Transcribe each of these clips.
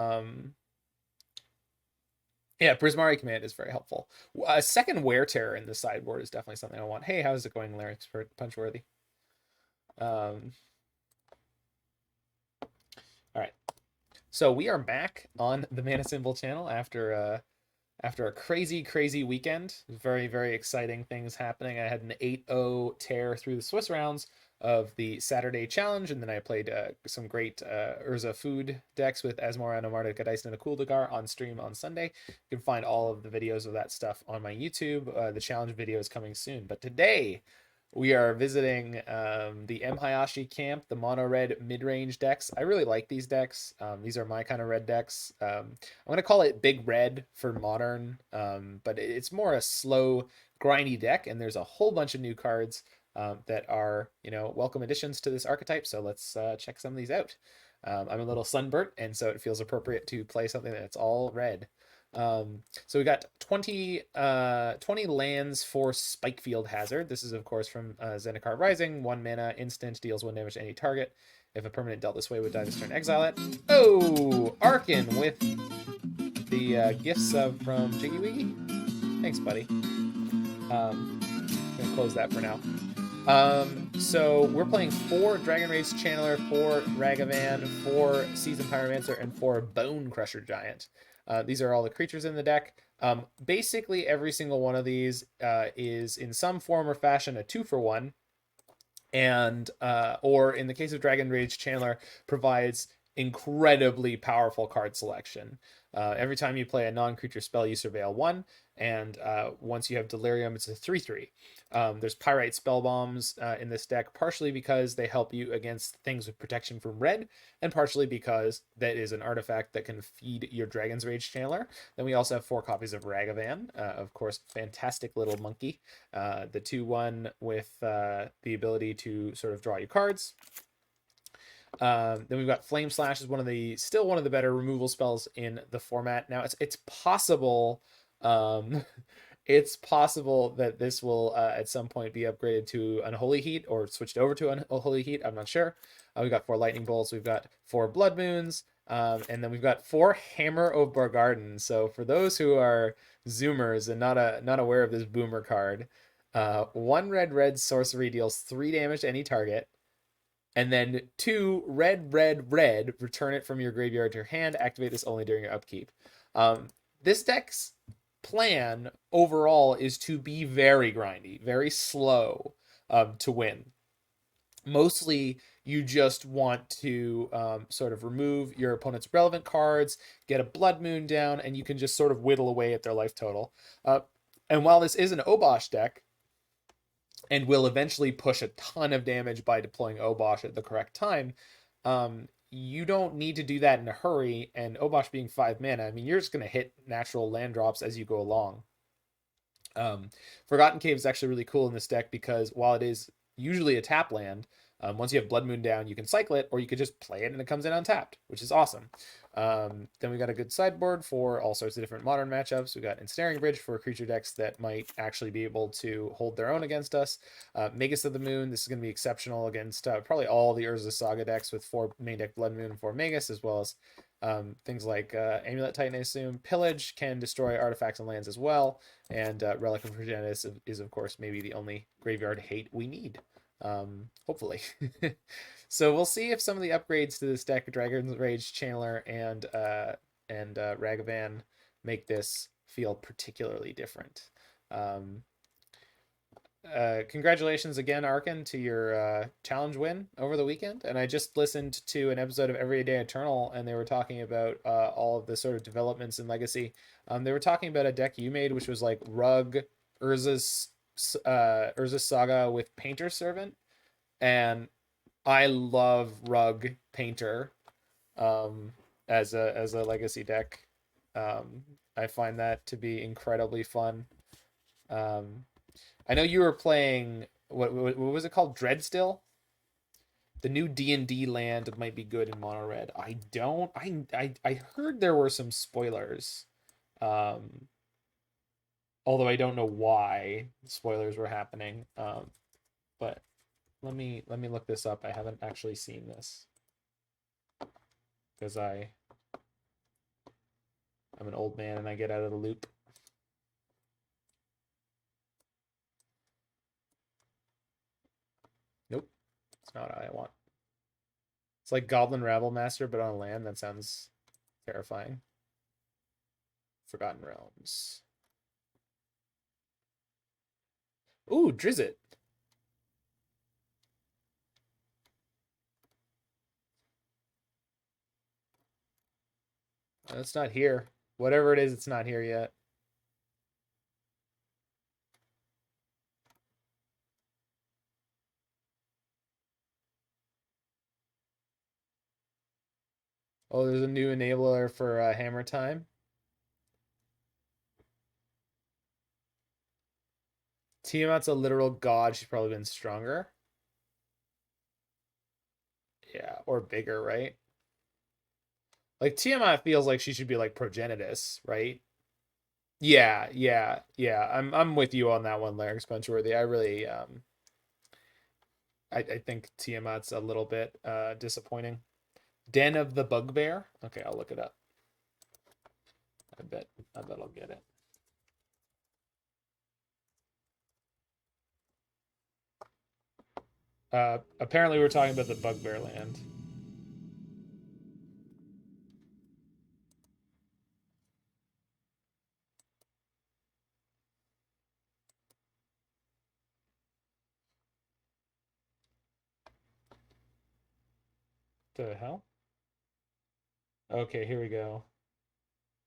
Yeah, Prismari Command is very helpful. A second Wear Terror in the sideboard is definitely something I want. Hey, how's it going, Larynx Punchworthy? Um, all right. So we are back on the Mana Symbol channel after a crazy weekend. Very, very exciting things happening. I had an 8-0 tear through the Swiss rounds of the Saturday challenge, and then I played some great Urza food decks with Asmora, Nomarda, Gadice, and a Kuldagar on stream on Sunday. You can find all of the videos of that stuff on my YouTube. The challenge video is coming soon. But today, we are visiting the Mhayashi camp, the mono red mid-range decks. I really like these decks. These are my kind of red decks. I'm going to call it Big Red for modern, but it's more a slow, grindy deck, and there's a whole bunch of new cards that are, welcome additions to this archetype. So let's check some of these out. I'm a little sunburnt, and so it feels appropriate to play something that's all red. So we got 20 lands for Spikefield Hazard. This is, of course, from Zendikar Rising. 1 mana, instant, deals 1 damage to any target. If a permanent dealt this way would die this turn, exile it. Oh, Arkin with the gifts from Jiggy Wiggy. Thanks, buddy. Gonna close that for now. So we're playing 4 Dragon Rage Channeler, 4 Ragavan, 4 Seasoned Pyromancer, and 4 Bonecrusher Giant. These are all the creatures in the deck. Basically, every single one of these is in some form or fashion a 2-for-1, and or in the case of Dragon Rage Channeler, provides incredibly powerful card selection. Every time you play a non-creature spell, you surveil 1, and once you have Delirium, it's a 3/3. There's Pyrite Spellbombs in this deck, partially because they help you against things with protection from red, and partially because that is an artifact that can feed your Dragon's Rage Channeler. Then we also have 4 copies of Ragavan, of course, fantastic little monkey. The 2/1 with the ability to sort of draw you cards. Then we've got Flame Slash is still one of the better removal spells in the format. Now it's possible, it's possible that this will at some point be upgraded to Unholy Heat or switched over to Unholy Heat. I'm not sure. We've got 4 Lightning Bolts. We've got 4 Blood Moons. And then we've got 4 Hammer of Bogardon. So for those who are Zoomers and not aware of this boomer card, 1 red sorcery deals 3 damage to any target. And then 2 red, return it from your graveyard to your hand. Activate this only during your upkeep. This deck's plan overall is to be very grindy, very slow to win. Mostly, you just want to sort of remove your opponent's relevant cards, get a Blood Moon down, and you can just sort of whittle away at their life total. And while this is an Obosh deck, and will eventually push a ton of damage by deploying Obosh at the correct time, you don't need to do that in a hurry, and Obosh being 5 mana, I mean, you're just going to hit natural land drops as you go along. Forgotten Cave is actually really cool in this deck because while it is usually a tap land, once you have Blood Moon down, you can cycle it, or you could just play it and it comes in untapped, which is awesome. Then we got a good sideboard for all sorts of different modern matchups. We got Ensnaring Bridge for creature decks that might actually be able to hold their own against us. Magus of the Moon, this is going to be exceptional against probably all the Urza Saga decks with 4 main deck Blood Moon and 4 Magus, as well as things like Amulet Titan, I assume. Pillage can destroy artifacts and lands as well, and Relic of Progenitus is, of course, maybe the only graveyard hate we need. Hopefully. So we'll see if some of the upgrades to this deck, Dragon's Rage Channeler and Ragavan, make this feel particularly different. Congratulations again, Arkin, to your challenge win over the weekend. And I just listened to an episode of Everyday Eternal, and they were talking about all of the sort of developments in Legacy. They were talking about a deck you made, which was like Rug, Urza's Saga with Painter Servant, and I love Rug Painter as a Legacy deck. I find that to be incredibly fun. I know you were playing what was it called? Dreadstill? The new D&D land might be good in mono red. I heard there were some spoilers. Although I don't know why spoilers were happening. But let me look this up. I haven't actually seen this because I I'm an old man and I get out of the loop. Nope. It's not what I want. It's like Goblin Rabble Master, but on land. That sounds terrifying. Forgotten Realms. Ooh, Drizzt. It's not here. Whatever it is, it's not here yet. Oh, there's a new enabler for Hammer Time. Tiamat's a literal god. She's probably been stronger. Yeah, or bigger, right? Like Tiamat feels like she should be like Progenitus, right? Yeah. I'm with you on that one, Larynx Punchworthy. I really I think Tiamat's a little bit disappointing. Den of the Bugbear. Okay, I'll look it up. I bet I'll get it. Apparently we're talking about the Bugbear land. The hell? Okay, here we go.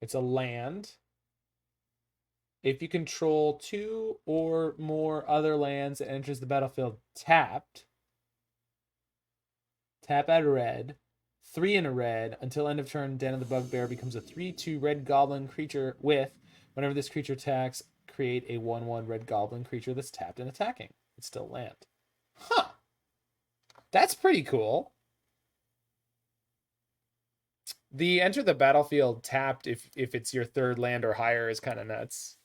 It's a land. If you control 2 or more other lands, it enters the battlefield tapped. Tap add red. 3 in a red. Until end of turn, Den of the Bugbear becomes a 3/2 red goblin creature with, whenever this creature attacks, create a 1/1 red goblin creature that's tapped and attacking. It's still land. Huh. That's pretty cool. The enter the battlefield tapped if it's your 3rd land or higher is kind of nuts.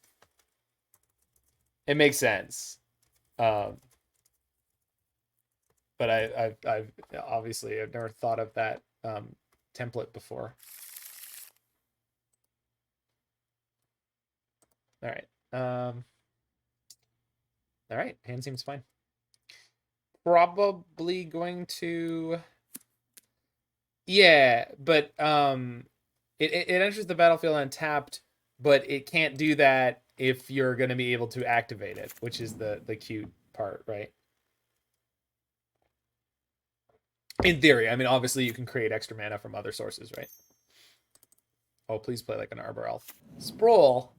It makes sense. But I've obviously I've never thought of that template before. All right. All right. Hand seems fine. Probably going to. Yeah, but it enters the battlefield untapped, but it can't do that if you're going to be able to activate it, which is the cute part, right? In theory, I mean, obviously you can create extra mana from other sources, right? Oh, please play like an Arbor Elf. Sprawl.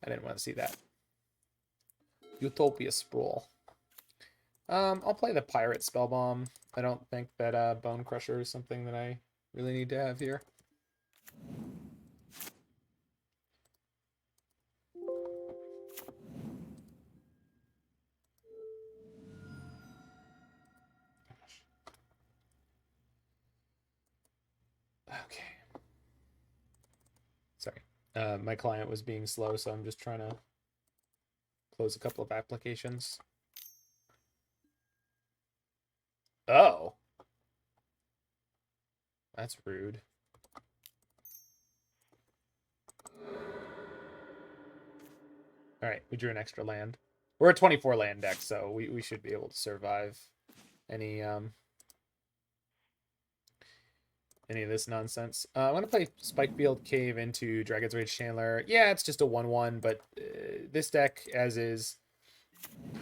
I didn't want to see that. Utopia Sprawl. I'll play the Pyrite Spellbomb. I don't think that Bonecrusher is something that I really need to have here. Okay. Sorry. My client was being slow, so I'm just trying to close a couple of applications. Oh. That's rude. All right, we drew an extra land. We're a 24 land deck, so we should be able to survive any of this nonsense. I'm going to play Spikefield Cave into Dragon's Rage Chandler. Yeah, it's just a 1/1, but this deck, as is,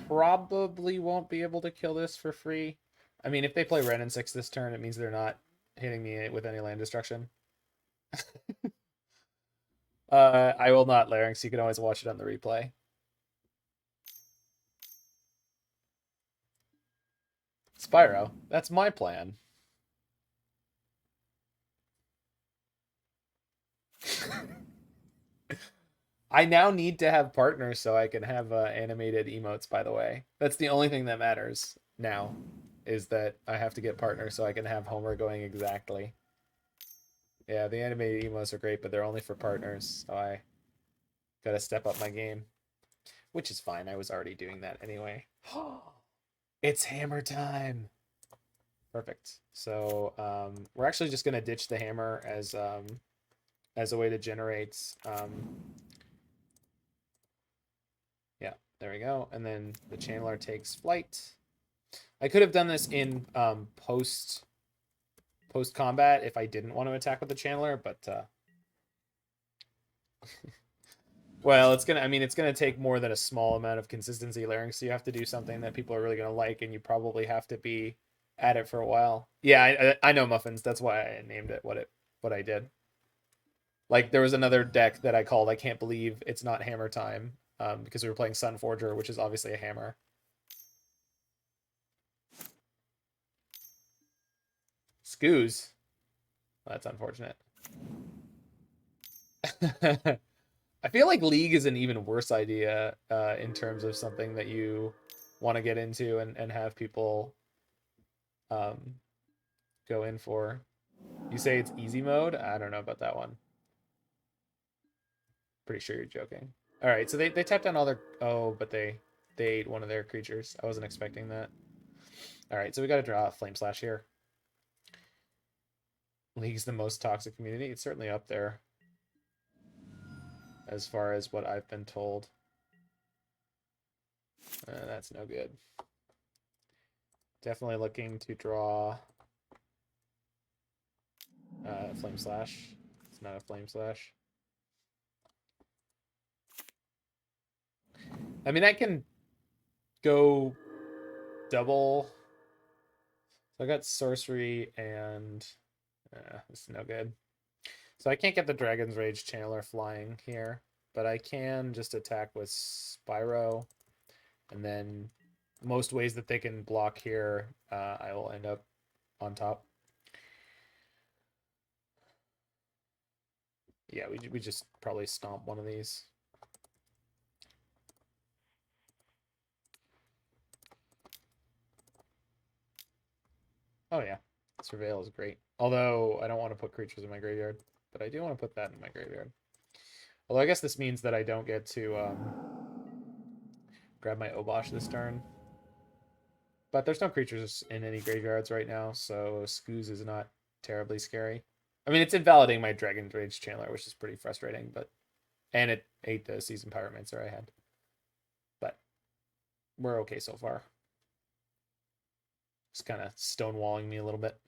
probably won't be able to kill this for free. I mean, if they play Ren and 6 this turn, it means they're not hitting me with any land destruction. I will not, Larynx. You can always watch it on the replay. Spyro, that's my plan. I now need to have partners so I can have animated emotes, by the way. That's the only thing that matters now, is that I have to get partners so I can have Homer going exactly. Yeah, the animated emotes are great, but they're only for partners, so I gotta step up my game. Which is fine, I was already doing that anyway. It's hammer time! Perfect. So, we're actually just gonna ditch the hammer as as a way to generate. Yeah, there we go. And then the channeler takes flight. I could have done this in post combat if I didn't want to attack with the channeler, but well, it's gonna take more than a small amount of consistency layering, so you have to do something that people are really gonna like, and you probably have to be at it for a while. Yeah, I know muffins. That's why I named it what I did. Like there was another deck that I called I can't believe it's not hammer time, because we were playing Sunforger, which is obviously a hammer. Scoos. Well, that's unfortunate. I feel like League is an even worse idea in terms of something that you want to get into and have people go in for. You say it's easy mode? I don't know about that one. Pretty sure you're joking. All right, so they tapped down all their... Oh, but they ate one of their creatures. I wasn't expecting that. All right, so we got to draw a Flame Slash here. League's the most toxic community. It's certainly up there as far as what I've been told. That's no good. Definitely looking to draw Flame Slash. It's not a Flame Slash. I mean, I can go double. So I got sorcery and this is no good. So I can't get the Dragon's Rage Channeler flying here, but I can just attack with Spyro, and then most ways that they can block here, I will end up on top. Yeah, we just probably stomp one of these. Oh yeah, Surveil is great. Although I don't want to put creatures in my graveyard, but I do want to put that in my graveyard. Although I guess this means that I don't get to grab my Obosh this turn. But there's no creatures in any graveyards right now, so Scoos is not terribly scary. I mean, it's invalidating my Dragon's Rage Channeler, which is pretty frustrating, but... And it ate the Seasoned Pyromancer I had. But we're okay so far. Just kind of stonewalling me a little bit.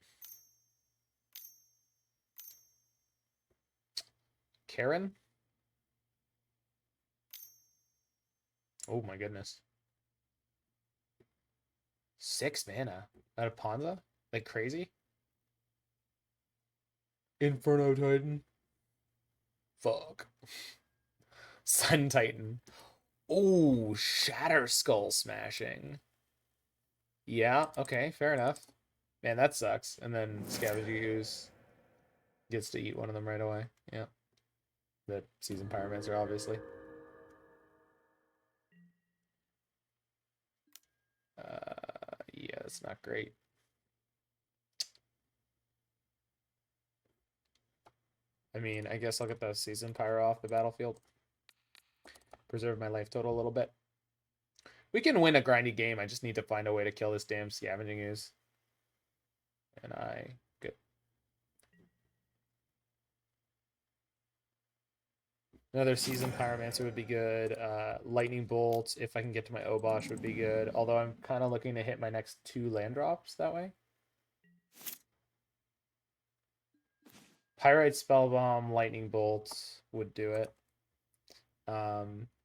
Karen? Oh my goodness. 6 mana out of Ponza? Like crazy? Inferno Titan. Fuck. Sun Titan. Oh, Shatter Skull Smashing. Yeah, okay, fair enough. Man, that sucks. And then Scavenging Ooze gets to eat one of them right away. Yeah. The Seasoned Pyromancer, obviously. Yeah, that's not great. I mean, I guess I'll get the Seasoned Pyro off the battlefield. Preserve my life total a little bit. We can win a grindy game. I just need to find a way to kill this damn Scavenging Ooze. And good. Another Seasoned Pyromancer would be good. Lightning Bolt, if I can get to my Obosh, would be good. Although I'm kind of looking to hit my next 2 land drops that way. Pyrite Spellbomb, Lightning Bolt would do it.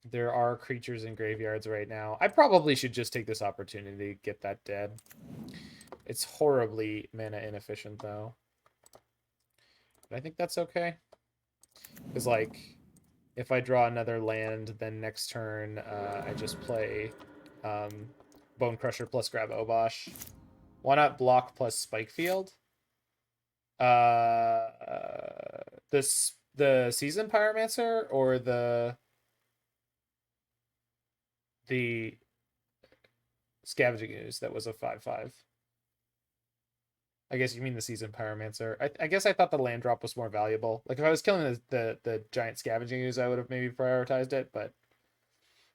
There are creatures in graveyards right now. I probably should just take this opportunity to get that dead. It's horribly mana inefficient, though. But I think that's okay. Because, like, if I draw another land, then next turn I just play Bonecrusher plus grab Obosh. Why not block plus Spikefield? The Seasoned Pyromancer or the Scavenging Ooze that was a 5/5. I guess you mean the Seasoned Pyromancer. I guess I thought the land drop was more valuable. Like if I was killing the giant Scavenging Ooze, I would have maybe prioritized it, but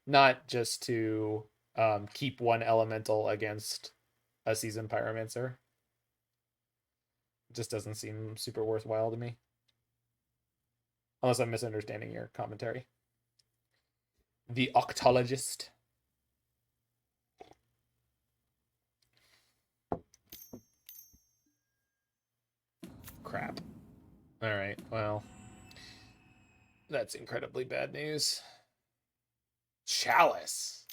not just to keep one elemental against a Seasoned Pyromancer. It just doesn't seem super worthwhile to me. Unless I'm misunderstanding your commentary. The Octologist. Crap. Alright, well. That's incredibly bad news. Chalice.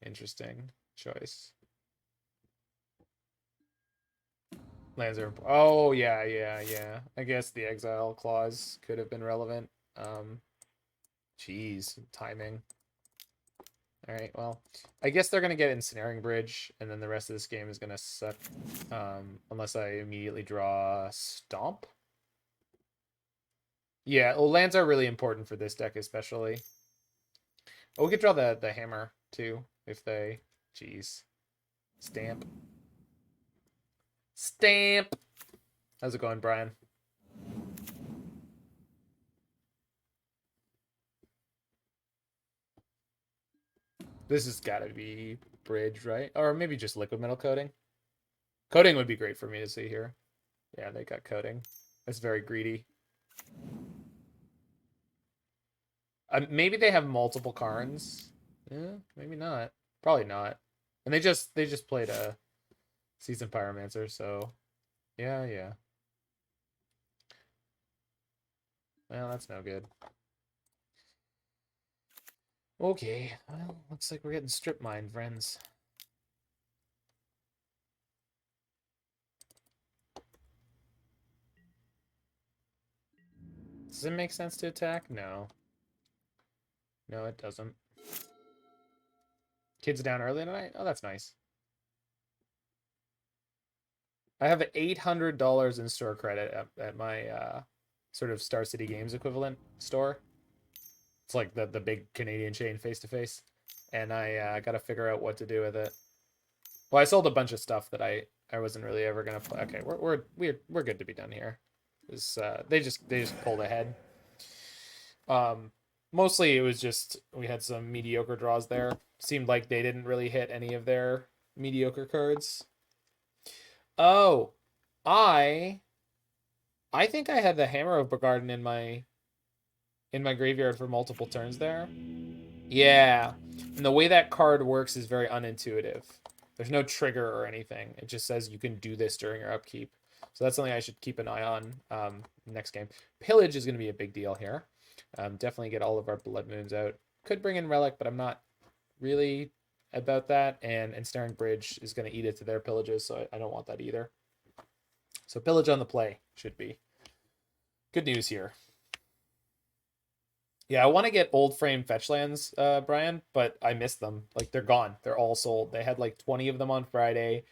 Interesting choice. Lands are... Oh, yeah. I guess the exile clause could have been relevant. Jeez, timing. Alright, well, I guess they're going to get Ensnaring Bridge, and then the rest of this game is going to suck, unless I immediately draw Stomp. Yeah, well, lands are really important for this deck, especially. Oh, we could draw the Hammer, too, if they... Jeez. Stamp. Stamp! How's it going, Brian? This has got to be Bridge, right? Or maybe just Liquid Metal Coating. Coating would be great for me to see here. Yeah, they got Coating. That's very greedy. Maybe they have multiple Karns. Yeah, maybe not. Probably not. And they just played a Seasoned Pyromancer, so yeah. Well, that's no good. Okay, well, looks like we're getting strip mined, friends. Does it make sense to attack? No. No, it doesn't. Kids down early tonight? Oh, that's nice. I have $800 in store credit at my sort of Star City Games equivalent store. It's like the big Canadian chain face-to-face. And I got to figure out what to do with it. Well, I sold a bunch of stuff that I wasn't really ever gonna play. Okay, we're good to be done here. They just pulled ahead. Mostly it was just we had some mediocre draws there. Seemed like they didn't really hit any of their mediocre cards. Oh, I think I had the Hammer of Bogardan in my graveyard for multiple turns there. Yeah, and the way that card works is very unintuitive. There's no trigger or anything. It just says you can do this during your upkeep. So that's something I should keep an eye on next game. Pillage is going to be a big deal here. Definitely get all of our Blood Moons out. Could bring in Relic, but I'm not really about that. And Ensnaring Bridge is going to eat it to their pillages, so I don't want that either. So Pillage on the play should be good news here. Yeah, I want to get old frame fetch lands, Brian, but I missed them. Like, they're gone. They're all sold. They had like 20 of them on Friday,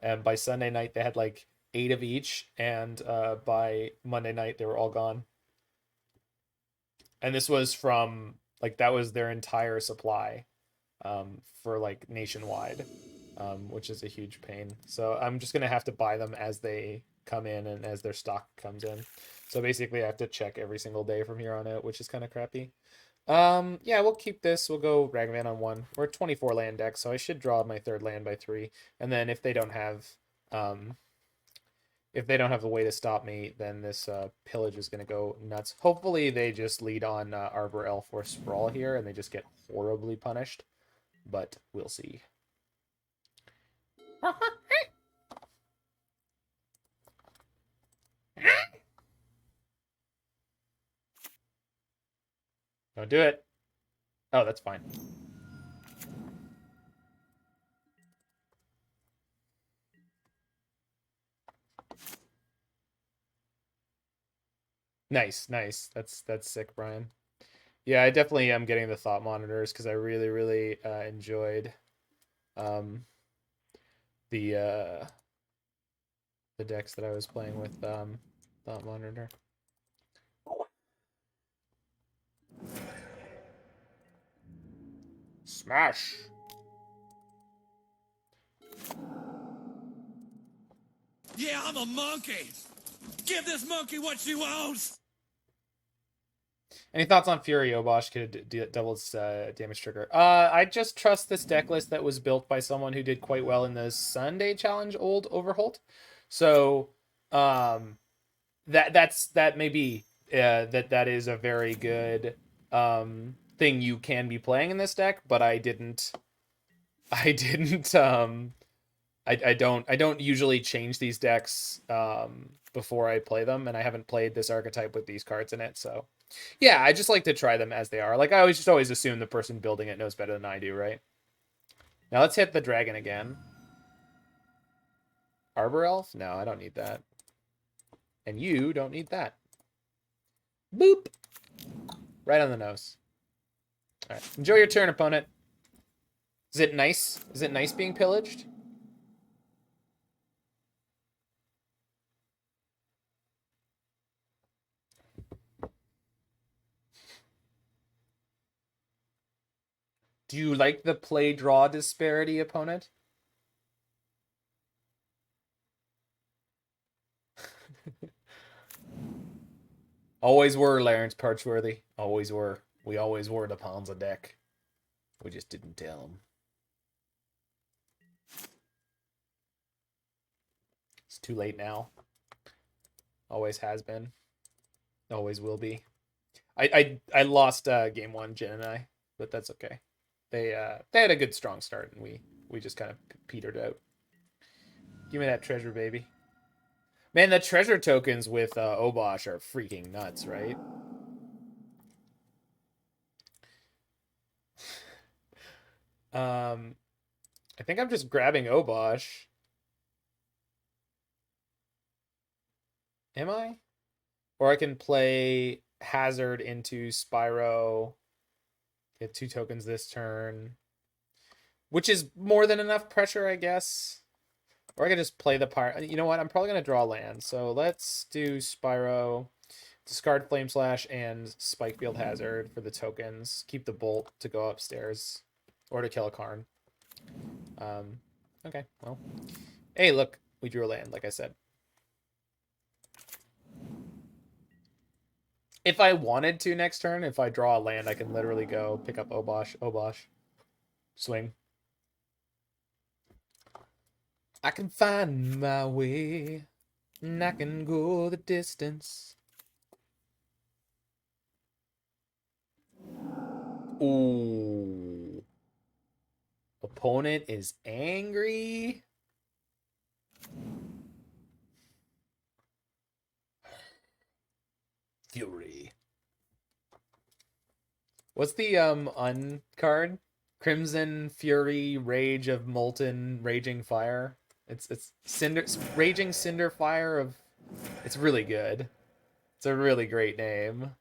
and by Sunday night they had like 8 of each, and by Monday night they were all gone. And this was from like that was their entire supply for like nationwide, which is a huge pain. So I'm just gonna have to buy them as they come in and as their stock comes in. So basically I have to check every single day from here on out, which is kind of crappy. Yeah, we'll keep this. We'll go Ragavan on 1. We're a 24 land deck, so I should draw my 3rd land by 3. And then if they don't have the way to stop me, then this Pillage is going to go nuts. Hopefully they just lead on Arbor Elf or Sprawl here and they just get horribly punished. But we'll see. Don't do it. Oh, that's fine. Nice. That's sick, Brian. Yeah, I definitely am getting the thought monitors because I really enjoyed the decks that I was playing with thought monitor. Smash. Yeah, I'm a monkey. Give this monkey what she wants. Any thoughts on Fury? Obosh could double its damage trigger. I just trust this deck list that was built by someone who did quite well in the Sunday Challenge old Overholt. So that may be that is a very good thing you can be playing in this deck, but I didn't I don't usually change these decks before I play them, and I haven't played this archetype with these cards in it, so yeah, I just like to try them as they are. Like I always assume the person building it knows better than I do, right? Now let's hit the dragon again. Arbor Elf? No, I don't need that. And you don't need that. Boop! Right on the nose. Alright. Enjoy your turn, opponent. Is it nice? Is it nice being pillaged? Do you like the play-draw disparity, opponent? Always were, Lawrence Parchworthy. Always were. We always were the pawns of deck. We just didn't tell them. It's too late now. Always has been. Always will be. I lost game one, Jen and I, but that's okay. They had a good strong start, and we just kind of petered out. Give me that treasure, baby. Man, the treasure tokens with Obosh are freaking nuts, right? I think I'm just grabbing Obosh. Am I? Or I can play Hazard into Spyro. Get 2 tokens this turn. Which is more than enough pressure, I guess. Or I could just play the Pyre. You know what? I'm probably going to draw land. So let's do Spyro. Discard Flame Slash and Spikefield Hazard for the tokens. Keep the Bolt to go upstairs. Or to kill a Karn. Okay, well. Hey, look. We drew a land, like I said. If I wanted to next turn, if I draw a land, I can literally go pick up Obosh. Swing. I can find my way, and I can go the distance. Ooh. Opponent is angry. Fury. What's the uncard? Crimson Fury, Rage of Molten Raging Fire. It's Raging Cinder Fire of. It's really good. It's a really great name.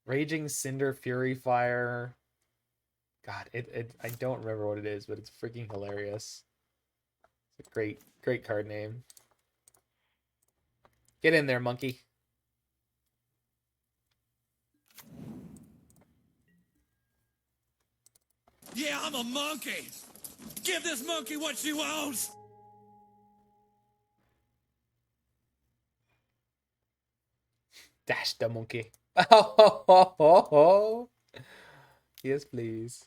Raging Cinder Fury Fire. God, I don't remember what it is, but it's freaking hilarious. It's a great card name. Get in there, monkey. Yeah, I'm a monkey. Give this monkey what she wants. Dash the monkey. Oh, yes, please.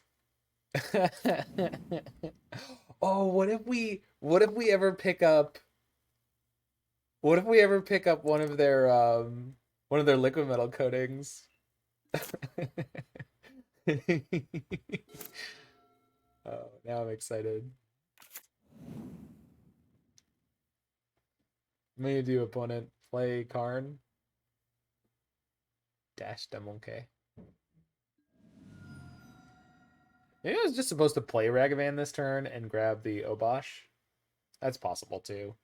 Oh, what if we ever pick up one of their liquid metal coatings? Oh, now I'm excited. I'm gonna do opponent play Karn. Dash the monkey. Maybe I was just supposed to play Ragavan this turn and grab the Obosh. That's possible too.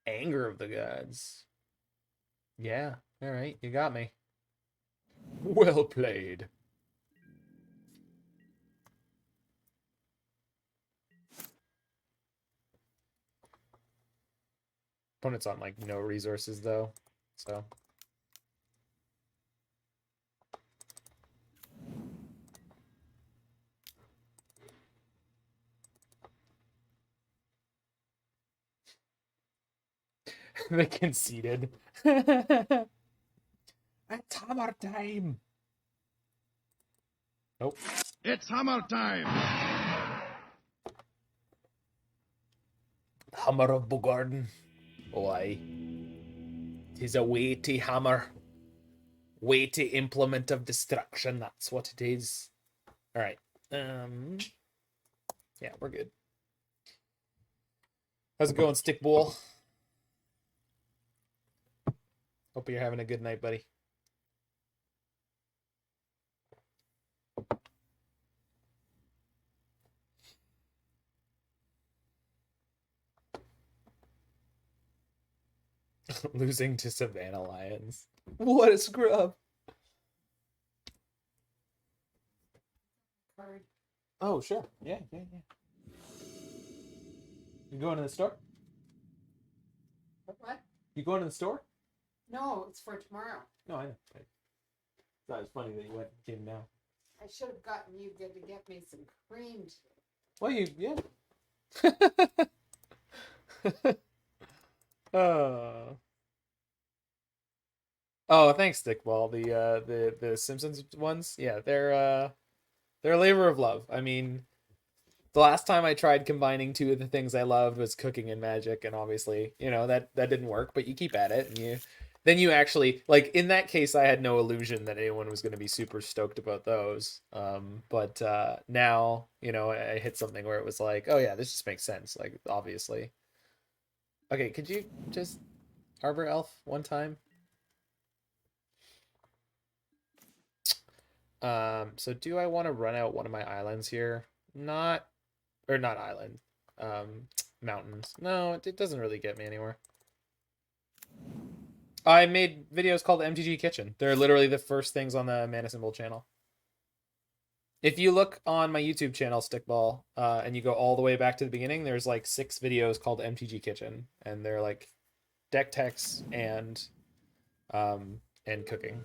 Anger of the Gods. Yeah, alright, you got me. Well played. Opponent's on like no resources though, so. They conceded. It's hammer time. Nope. It's hammer time. Hammer of Bogardon. Oh, aye. 'Tis a weighty hammer. Weighty implement of destruction. That's what it is. All right. Yeah, we're good. How's it going, Stick Bull? Hope you're having a good night, buddy. Losing to Savannah Lions. What a scrub. Oh, sure. Yeah. You going to the store? What? You going to the store? No, it's for tomorrow. No, I know. I thought it was funny that you went and came now. I should have gotten you good to get me some cream. Well, yeah. Oh, thanks, Stickball. The Simpsons ones, yeah, they're a labor of love. I mean, the last time I tried combining two of the things I loved was cooking and magic, and obviously, that didn't work. But you keep at it, and you actually, like, in that case, I had no illusion that anyone was going to be super stoked about those. But now, I hit something where it was like, oh yeah, this just makes sense. Like, obviously. Okay, could you just Harbor Elf one time? So do I want to run out one of my islands here? Not island. Mountains. No, it doesn't really get me anywhere. I made videos called MTG Kitchen. They're literally the first things on the Mana Symbol channel. If you look on my YouTube channel, Stickball, and you go all the way back to the beginning, there's like 6 videos called MTG Kitchen, and they're like deck techs and cooking.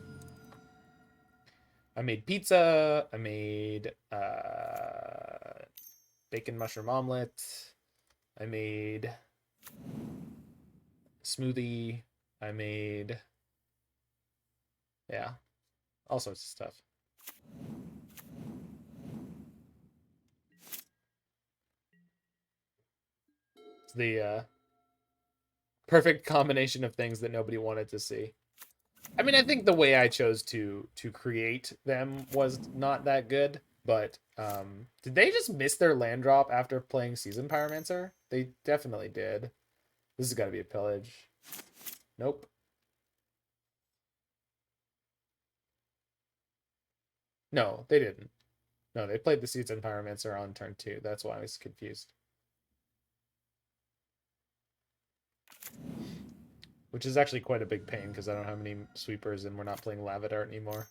I made pizza. I made bacon mushroom omelet. I made smoothie. I made, yeah, all sorts of stuff. It's the perfect combination of things that nobody wanted to see. I mean, I think the way I chose to create them was not that good, but did they just miss their land drop after playing Seasoned Pyromancer? They definitely did. This has got to be a pillage. Nope. No, they didn't. No, they played the Seasoned Pyromancer on turn 2. That's why I was confused. Which is actually quite a big pain because I don't have any sweepers and we're not playing Lava Dart anymore.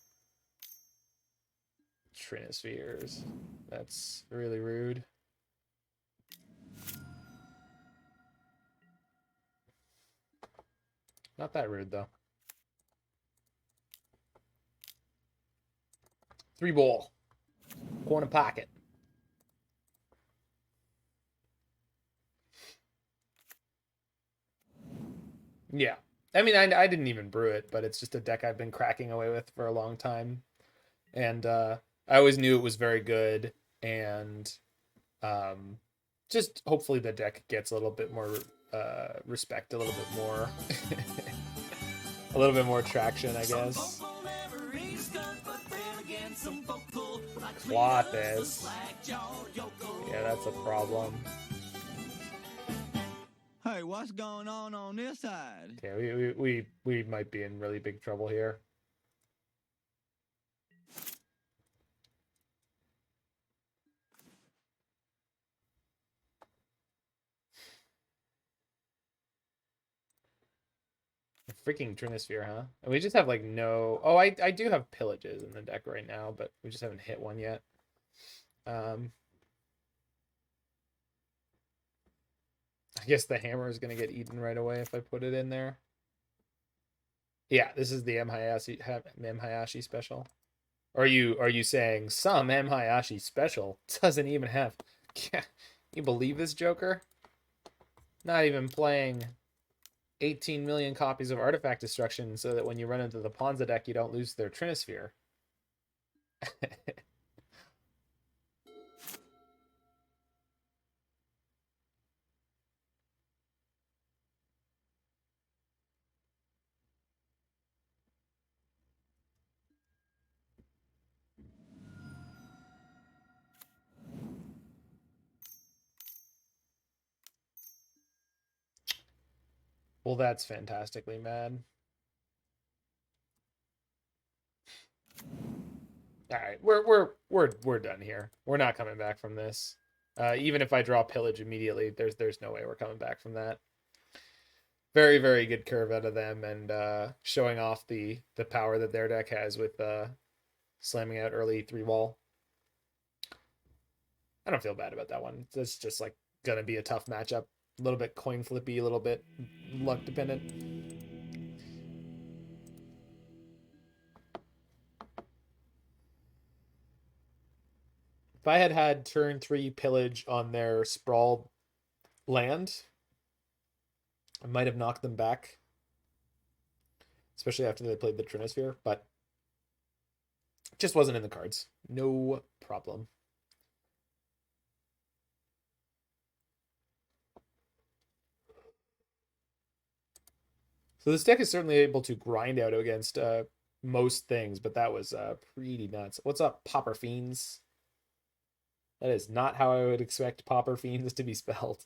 Trinispheres. That's really rude. Not that rude, though. 3 ball. Corner pocket. Yeah. I mean, I didn't even brew it, but it's just a deck I've been cracking away with for a long time. And I always knew it was very good. And just hopefully the deck gets a little bit more respect, a little bit more a little bit more traction, I guess. Plot this. Yeah, that's a problem. Hey, what's going on this side? Yeah, we might be in really big trouble here. Freaking Trinisphere, huh? And we just have like no... Oh, I do have Pillages in the deck right now, but we just haven't hit one yet. I guess the hammer is going to get eaten right away if I put it in there. Yeah, this is the Mhayashi special. Or are you saying some Mhayashi special doesn't even have... You believe this, Joker? Not even playing 18 million copies of Artifact Destruction so that when you run into the Ponza deck, you don't lose their Trinisphere. Well, that's fantastically mad. All right, we're done here. We're not coming back from this. Even if I draw Pillage immediately, there's no way we're coming back from that. Very, very good curve out of them, and showing off the power that their deck has with slamming out early 3-wall. I don't feel bad about that one. It's just like gonna be a tough matchup. A little bit coin flippy, a little bit luck dependent. If I had had turn 3 Pillage on their Sprawl land, I might have knocked them back, especially after they played the Trinosphere, but it just wasn't in the cards. No problem. So this deck is certainly able to grind out against most things, but that was pretty nuts. What's up, Popper Fiends? That is not how I would expect Popper Fiends to be spelled.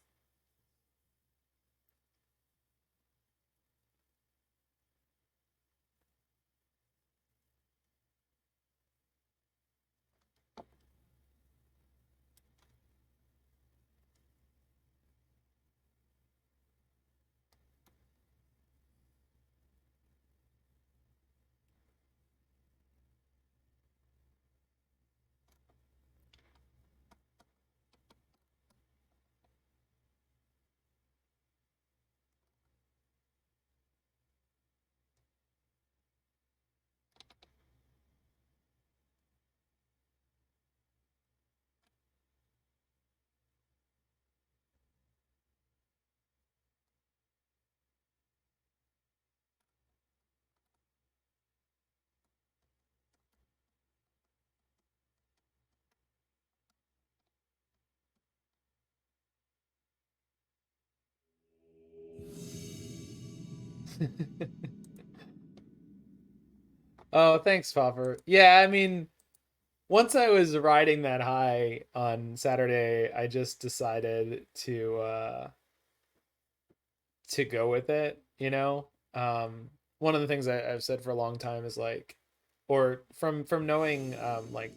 Oh, thanks, Popper. Yeah, I mean, once I was riding that high on Saturday, I just decided to go with it, you know? One of the things I've said for a long time is like, or from knowing like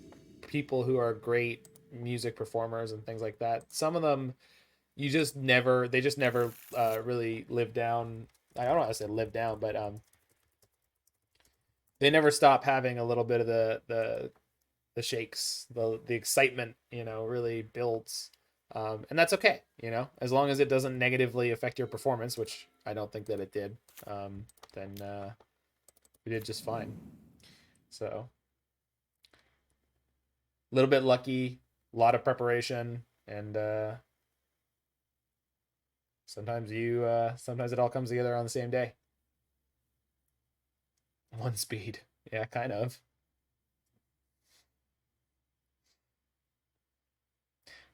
people who are great music performers and things like that, some of them they just never really live down. I don't know how to say live down, but they never stop having a little bit of the shakes, the excitement, really builds. And that's okay, as long as it doesn't negatively affect your performance, which I don't think that it did. Then we did just fine. So a little bit lucky, a lot of preparation, and sometimes sometimes it all comes together on the same day. One speed, yeah, kind of.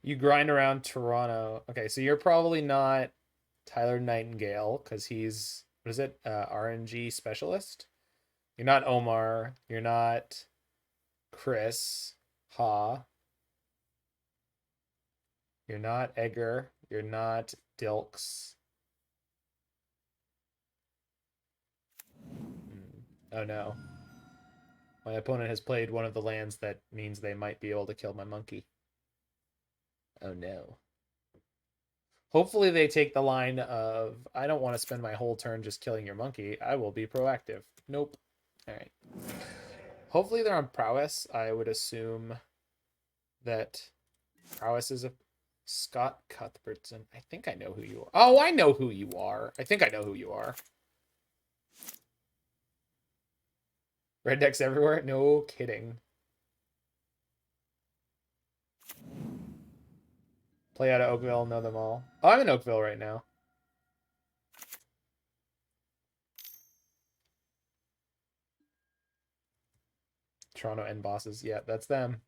You grind around Toronto. Okay, so you're probably not Tyler Nightingale because he's, what is it, RNG specialist. You're not Omar. You're not Chris Ha. You're not Edgar. You're not Dilks. Oh no. My opponent has played one of the lands that means they might be able to kill my monkey. Oh no. Hopefully they take the line of, I don't want to spend my whole turn just killing your monkey. I will be proactive. Nope. All right. Hopefully they're on prowess. I would assume that prowess is a Scott Cuthbertson. I think I know who you are. Oh, I know who you are. I think I know who you are. Red decks everywhere? No kidding. Play out of Oakville, know them all. Oh, I'm in Oakville right now. Toronto end bosses. Yeah, that's them.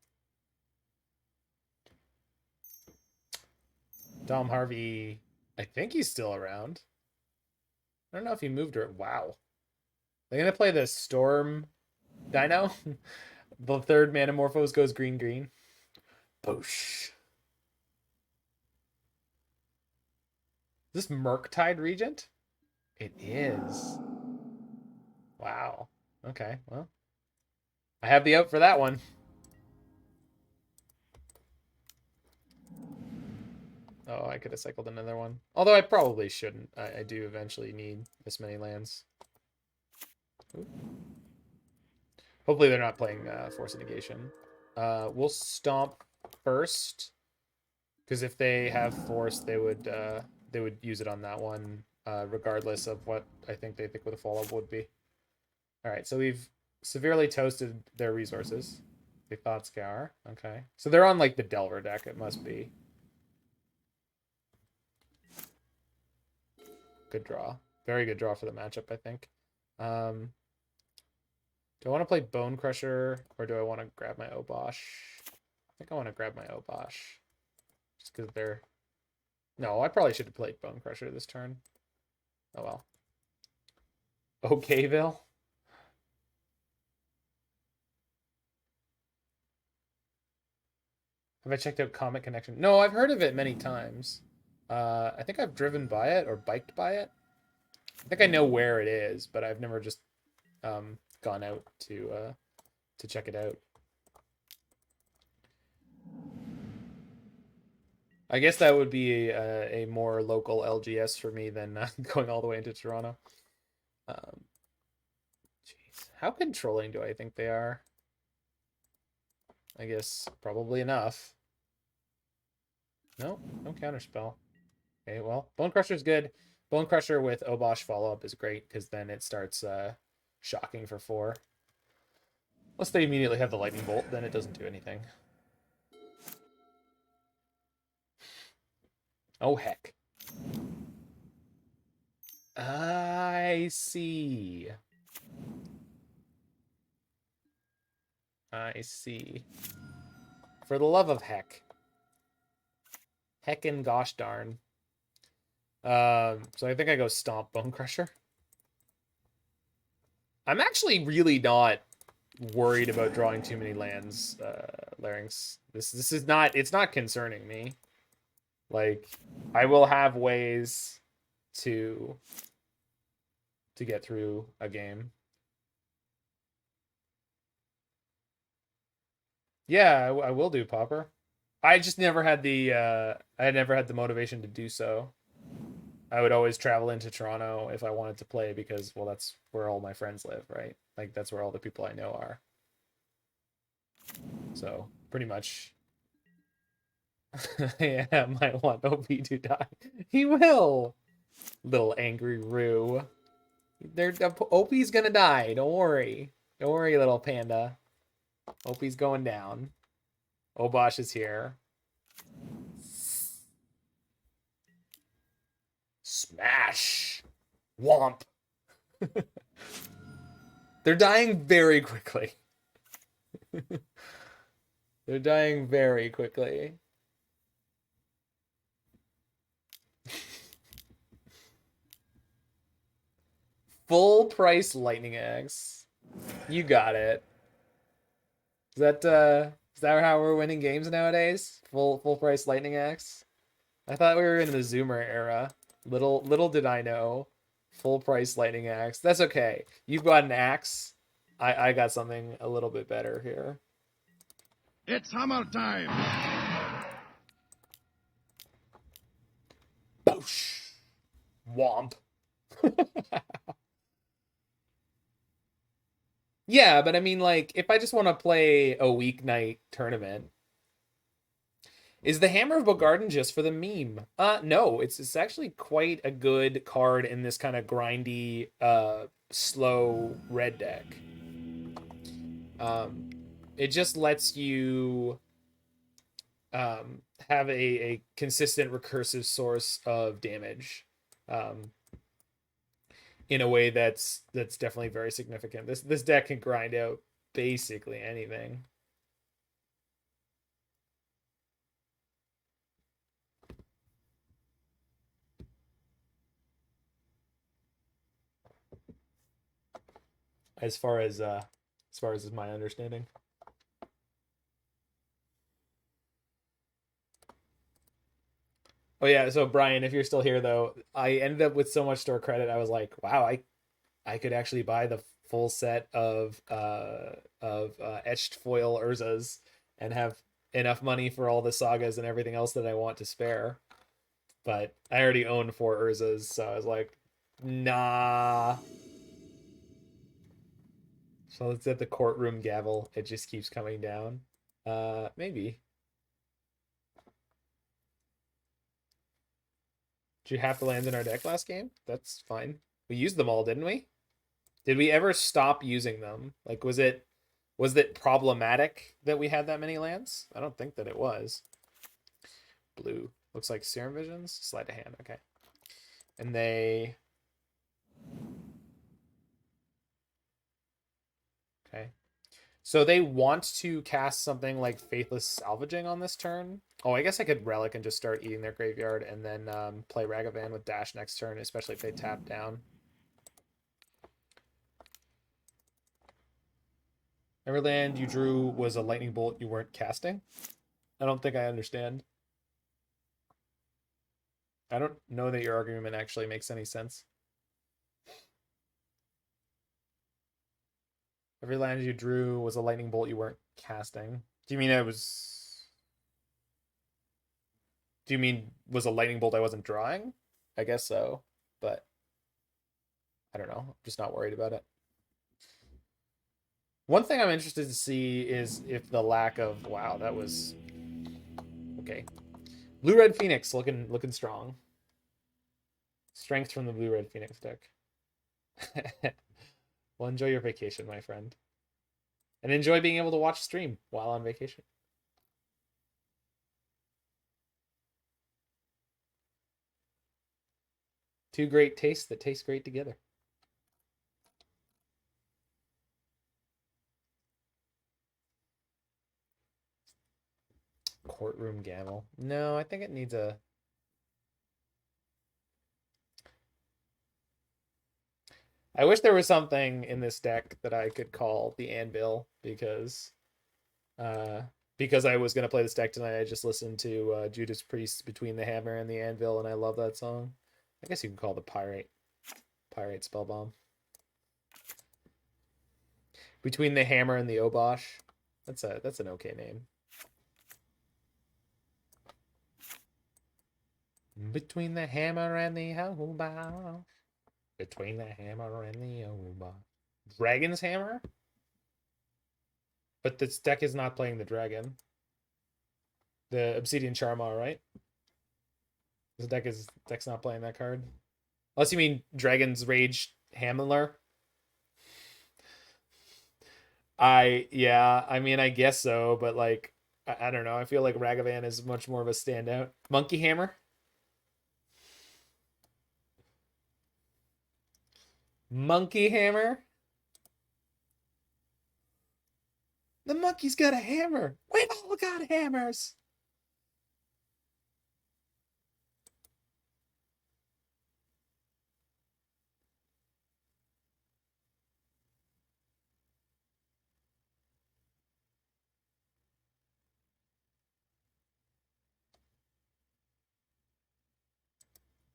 Dom Harvey. I think he's still around. I don't know if he moved or... Wow. They're going to play the Storm Dino. The third Manamorphose goes green, green. Boosh. Is this Murktide Regent? It is. Wow. Okay, well. I have the out for that one. Oh, I could have cycled another one. Although I probably shouldn't. I do eventually need this many lands. Ooh. Hopefully they're not playing Force of Negation. We'll stomp first. Because if they have Force, they would use it on that one, regardless of what I think they think what the follow-up would be. Alright, so we've severely toasted their resources. They thought Scour. Okay. So they're on like the Delver deck, it must be. Good draw. Very good draw for the matchup, I think. Do I want to play Bonecrusher or do I want to grab my Obosh? I think I want to grab my Obosh. Just because they're... No, I probably should have played Bonecrusher this turn. Oh well. Okayville? Have I checked out Comet Connection? No, I've heard of it many times. I think I've driven by it or biked by it. I think I know where it is, but I've never just gone out to check it out. I guess that would be a more local LGS for me than going all the way into Toronto. Jeez, how controlling do I think they are? I guess probably enough. No, no counterspell. Okay, well, Bonecrusher's good. Bonecrusher with Obosh follow-up is great because then it starts shocking for 4. Unless they immediately have the Lightning Bolt, then it doesn't do anything. Oh, heck. I see. I see. For the love of heck. Heck and gosh darn. So I think I go Stomp Bonecrusher. I'm actually really not worried about drawing too many lands, Larynx. This is not, it's not concerning me. Like, I will have ways to get through a game. Yeah, I will do Pauper. I just never had the I had never had the motivation to do so. I would always travel into Toronto if I wanted to play because, well, that's where all my friends live, right? Like, that's where all the people I know are. So, pretty much. Yeah, might want OP to die. He will! Little angry Roo. OP's gonna die, don't worry. Don't worry, little panda. OP's going down. Obosh is here. Smash! Womp! They're dying very quickly. They're dying very quickly. Full price lightning axe. You got it. Is that how we're winning games nowadays? Full price lightning axe? I thought we were in the Zoomer era. Little did I know. Full price lightning axe. That's okay. You've got an axe. I got something a little bit better here. It's hammer time! Boosh! Womp. Yeah, but I mean, like, if I just want to play a weeknight tournament, is the Hammer of Bogardan just for the meme? No, it's actually quite a good card in this kind of grindy, slow red deck. It just lets you have a consistent recursive source of damage. In a way that's definitely very significant. This deck can grind out basically anything. As far as is my understanding. Oh yeah, so Brian, if you're still here though, I ended up with so much store credit. I was like, wow, I could actually buy the full set of etched foil Urzas and have enough money for all the sagas and everything else that I want to spare. But I already own 4 Urzas, so I was like, nah. So let's at the courtroom gavel. It just keeps coming down. Maybe. Did you have to land in our deck last game? That's fine. We used them all, didn't we? Did we ever stop using them? Like, was it problematic that we had that many lands? I don't think that it was. Blue. Looks like Serum Visions. Sleight of hand. Okay. And they... Okay. So they want to cast something like Faithless Salvaging on this turn. Oh, I guess I could Relic and just start eating their graveyard and then play Ragavan with Dash next turn, especially if they tap down. Every land you drew was a lightning bolt you weren't casting? I don't think I understand. I don't know that your argument actually makes any sense. Every land you drew was a lightning bolt you weren't casting. Do you mean it was... Do you mean was a lightning bolt I wasn't drawing? I guess so, but I don't know. I'm just not worried about it. One thing I'm interested to see is if the lack of... Wow, that was... Okay. Blue-Red Phoenix looking strong. Strength from the Blue-Red Phoenix deck. Well, enjoy your vacation, my friend. And enjoy being able to watch stream while on vacation. Two great tastes that taste great together. Courtroom Gamble. No, I think it needs a... I wish there was something in this deck that I could call the Anvil because I was going to play this deck tonight. I just listened to Judas Priest Between the Hammer and the Anvil, and I love that song. I guess you can call the Pyrite Spellbomb. Between the Hammer and the Obosh. That's an okay name. Between the Hammer and the Obosh. Between the Hammer and the Obosh. Dragon's Hammer? But this deck is not playing the dragon. The Obsidian Charma, right? This deck's not playing that card. Unless you mean Dragon's Rage Hamler. I mean I guess so, but like I don't know. I feel like Ragavan is much more of a standout. Monkey Hammer? Monkey Hammer? The monkey's got a hammer. We've all got hammers.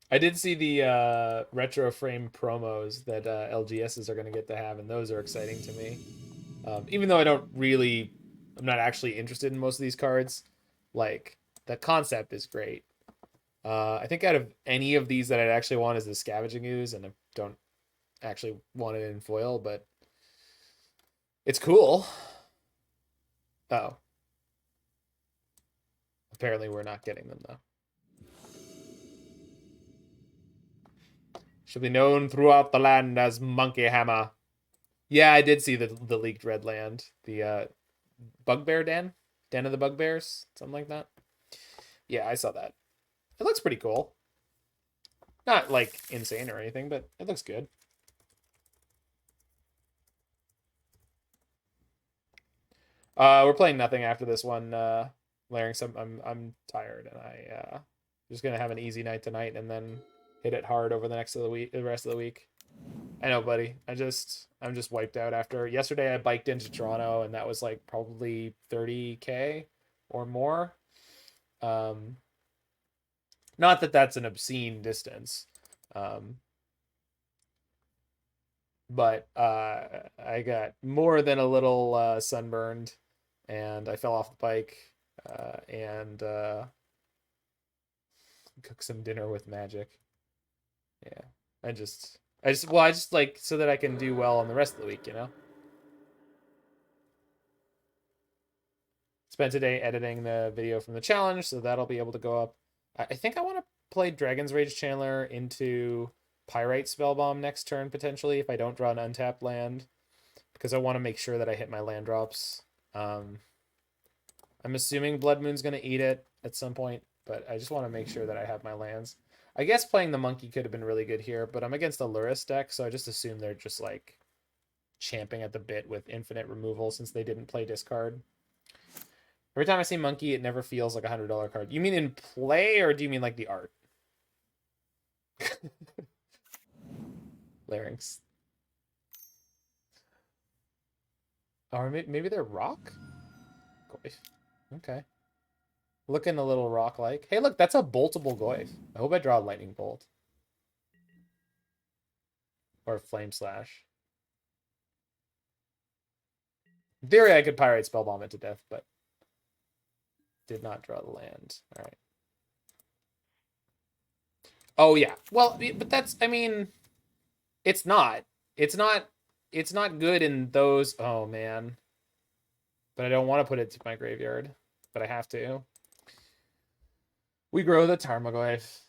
I did see the retro frame promos that LGSs are going to get to have, and those are exciting to me. Even though I'm not actually interested in most of these cards. Like, the concept is great. I think out of any of these that I'd actually want is the Scavenging Ooze, and I don't actually want it in foil, but it's cool. Oh. Apparently we're not getting them, though. Should be known throughout the land as Monkey Hammer. Yeah, I did see the leaked red land. The Bugbear Den? Den of the Bugbears? Something like that. Yeah, I saw that. It looks pretty cool. Not, like, insane or anything, but it looks good. We're playing nothing after this one, Larynx. I'm tired, and I'm just gonna have an easy night tonight, and then hit it hard over the rest of the week. I know, buddy. I'm just wiped out after yesterday. I biked into Toronto, and that was like probably 30K or more. Not that that's an obscene distance. But I got more than a little sunburned, and I fell off the bike, and cooked some dinner with magic. Yeah, I just like so that I can do well on the rest of the week, you know. Spent today editing the video from the challenge, so that'll be able to go up. I think I want to play Dragon's Rage Chandler into Pyrite Spellbomb next turn, potentially, if I don't draw an untapped land, because I want to make sure that I hit my land drops. I'm assuming Blood Moon's going to eat it at some point, but I just want to make sure that I have my lands. I guess playing the Monkey could have been really good here, but I'm against a Lurrus deck, so I just assume they're just, like, champing at the bit with infinite removal since they didn't play discard. Every time I see Monkey, it never feels like a $100 card. You mean in play, or do you mean like the art? Larynx. Or maybe they're rock? Goyf. Okay. Looking a little rock-like. Hey, look, that's a boltable Goyf. I hope I draw a lightning bolt. Or flame slash. In theory, I could Pyrite Spellbomb it to death, but did not draw the land. All right. Oh, yeah. Well, but that's, I mean, it's not. It's not good in those. Oh, man. But I don't want to put it to my graveyard. But I have to. We grow the Tarmogoyf.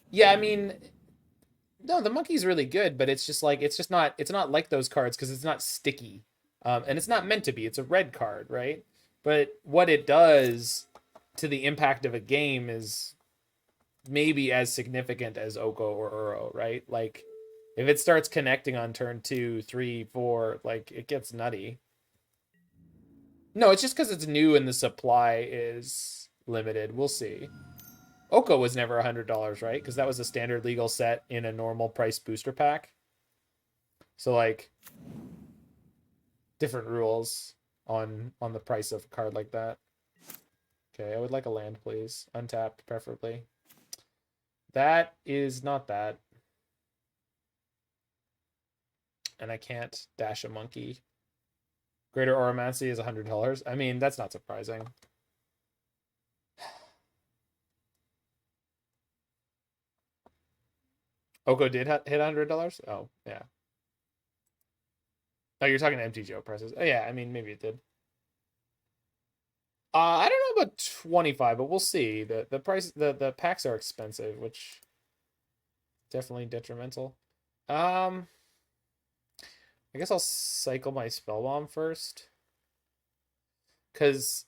Yeah, I mean, no, the Monkey's really good, but it's just like, it's not like those cards because it's not sticky. And it's not meant to be. It's a red card, right? But what it does to the impact of a game is maybe as significant as Oko or Uro, right? Like, if it starts connecting on turn 2, 3, 4, like, it gets nutty. No, it's just because it's new and the supply is limited. We'll see. Oko was never $100, right? Because that was a standard legal set in a normal price booster pack. So, like, different rules on the price of a card like that. Okay, I would like a land, please. Untapped, preferably. That is not that. And I can't dash a monkey. Greater Oromancy is $100. I mean, that's not surprising. Oko did hit $100? Oh, yeah. Oh, you're talking MTGO prices. Oh, yeah, I mean, maybe it did. I don't know about 25, but we'll see. The price, the packs are expensive, which definitely detrimental. I guess I'll cycle my Spellbomb first. Because,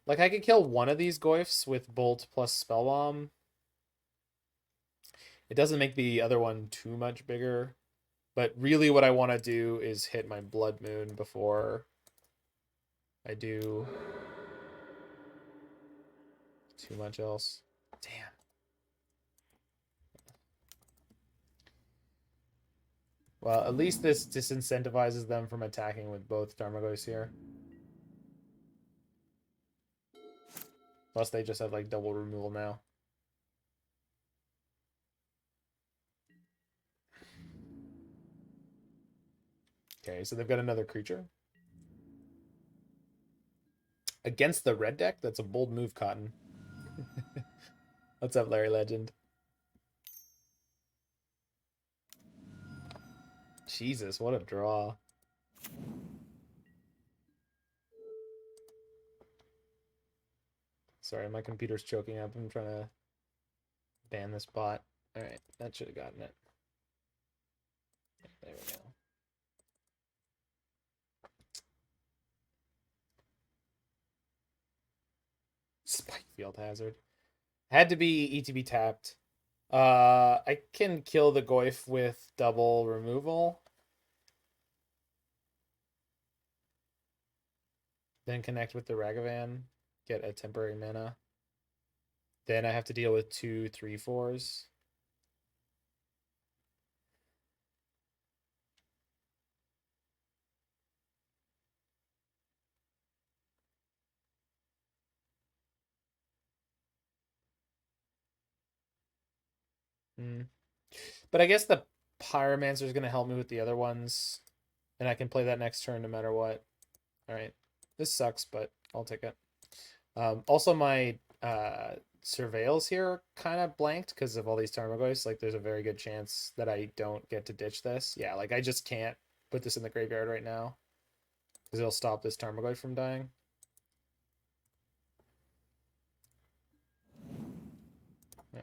like, I could kill one of these Goyfs with Bolt plus Spellbomb. It doesn't make the other one too much bigger. But really what I want to do is hit my Blood Moon before I do too much else. Damn. Well, at least this disincentivizes them from attacking with both Tarmogoyfs here. Plus they just have like double removal now. Okay, so they've got another creature. Against the red deck? That's a bold move, Cotton. What's up, Larry Legend? Jesus, what a draw. Sorry, my computer's choking up. I'm trying to ban this bot. Alright, that should have gotten it. There we go. Spikefield Hazard. Had to be ETB tapped. I can kill the Goyf with double removal. Then connect with the Ragavan. Get a temporary mana. Then I have to deal with 2 3/4s. But I guess the Pyromancer is going to help me with the other ones. And I can play that next turn no matter what. All right. This sucks, but I'll take it. Also, my Surveils here kind of blanked because of all these Tarmogoyfs. Like, there's a very good chance that I don't get to ditch this. Yeah, like, I just can't put this in the graveyard right now because it'll stop this Tarmogoyf from dying. Yeah.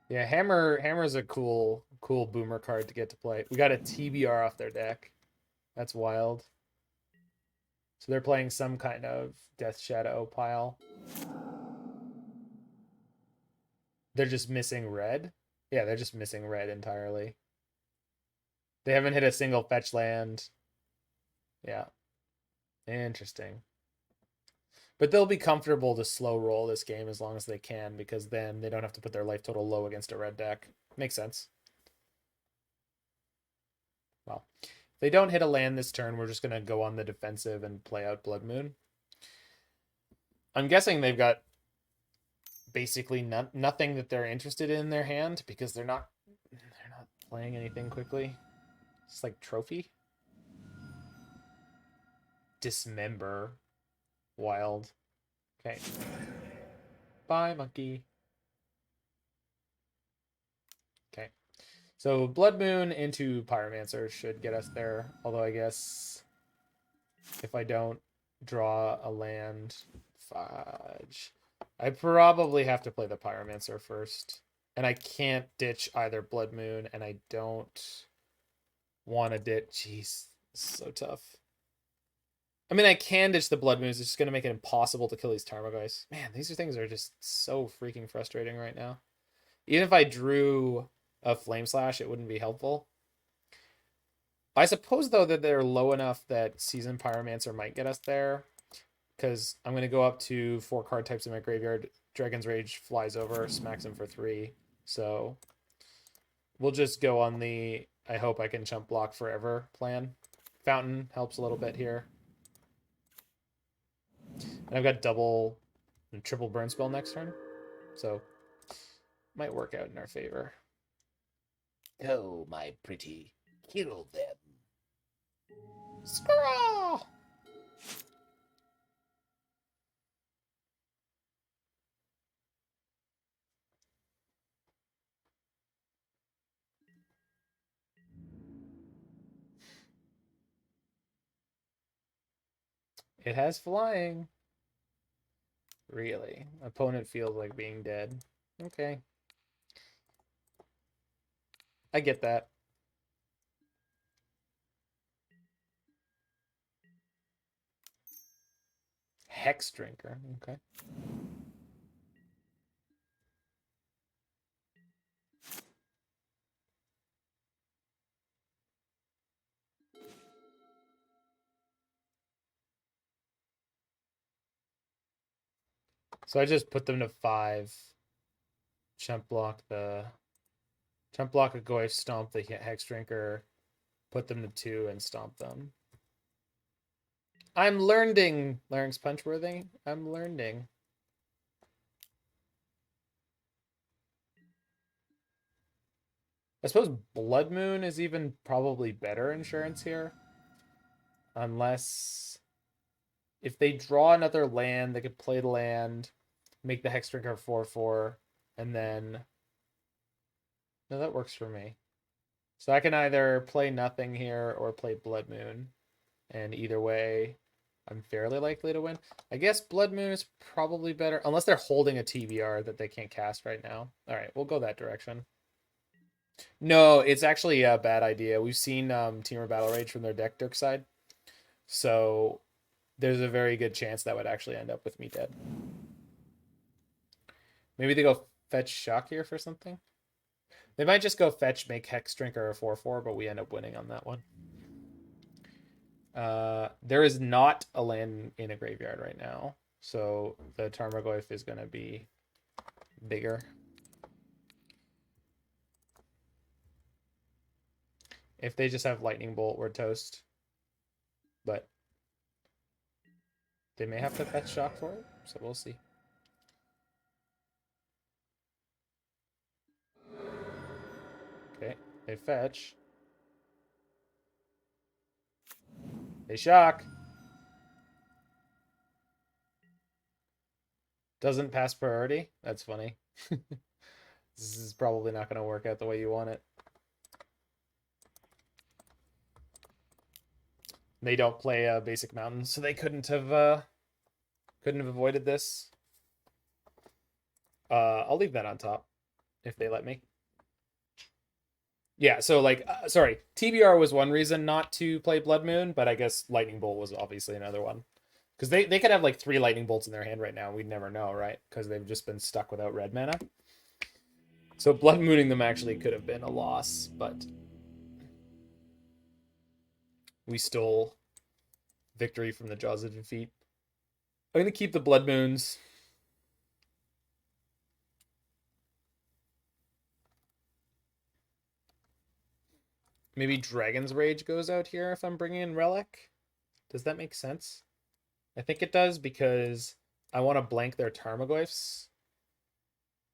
Yeah, Hammer's a cool boomer card to get to play. We got a TBR off their deck. That's wild. So they're playing some kind of Death Shadow pile. They're just missing red. Yeah, they're just missing red entirely. They haven't hit a single fetch land. Yeah. Interesting. But they'll be comfortable to slow roll this game as long as they can, because then they don't have to put their life total low against a red deck. Makes sense. Well, if they don't hit a land this turn, we're just going to go on the defensive and play out Blood Moon. I'm guessing they've got basically nothing that they're interested in their hand, because they're not playing anything quickly. It's like Trophy. Dismember. Wild. Okay. Bye, monkey. Okay. So Blood Moon into Pyromancer should get us there. Although I guess if I don't draw a land, fudge. I probably have to play the Pyromancer first. And I can't ditch either Blood Moon, and I don't want to ditch. Jeez, this is so tough. I mean, I can ditch the Blood Moons. It's just going to make it impossible to kill these Tarmogoyfs. Man, these things are just so freaking frustrating right now. Even if I drew a Flame Slash, it wouldn't be helpful. I suppose, though, that they're low enough that Seasoned Pyromancer might get us there. Because I'm going to go up to 4 card types in my graveyard. Dragon's Rage flies over, smacks him for 3. So we'll just go on the I hope I can chump block forever plan. Fountain helps a little bit here. And I've got double and triple burn spell next turn. So might work out in our favor. Oh, my pretty, kill them. Squirrel! It has flying. Really? Opponent feels like being dead. Okay. I get that. Hex Drinker. Okay. So I just put them to 5. Chump block a Goyf, stomp the Hex Drinker, put them to 2 and stomp them. I'm learning, Larynx Punchworthy. I'm learning. I suppose Blood Moon is even probably better insurance here. Unless if they draw another land, they could play the land, make the Hex Drinker 4/4, and then no, that works for me. So I can either play nothing here or play Blood Moon. And either way, I'm fairly likely to win. I guess Blood Moon is probably better, unless they're holding a TBR that they can't cast right now. All right, we'll go that direction. No, it's actually a bad idea. We've seen Temur Battle Rage from their deck side. So there's a very good chance that would actually end up with me dead. Maybe they go fetch Shock here for something. They might just go fetch, make Hex Drinker a 4/4, but we end up winning on that one. There is not a land in a graveyard right now, so the Tarmogoyf is going to be bigger. If they just have Lightning Bolt, we're toast. But they may have to fetch shock for it, so we'll see. Okay, they fetch. They shock. Doesn't pass priority? That's funny. This is probably not going to work out the way you want it. They don't play a basic mountain, so they couldn't have avoided this. I'll leave that on top if they let me. Yeah, so like, sorry, TBR was one reason not to play Blood Moon, but I guess Lightning Bolt was obviously another one. Because they could have like 3 Lightning Bolts in their hand right now. We'd never know, right? Because they've just been stuck without red mana. So Blood Mooning them actually could have been a loss, but we stole victory from the jaws of defeat. I'm going to keep the Blood Moons. Maybe Dragon's Rage goes out here if I'm bringing in Relic. Does that make sense? I think it does because I want to blank their Tarmogoyfs.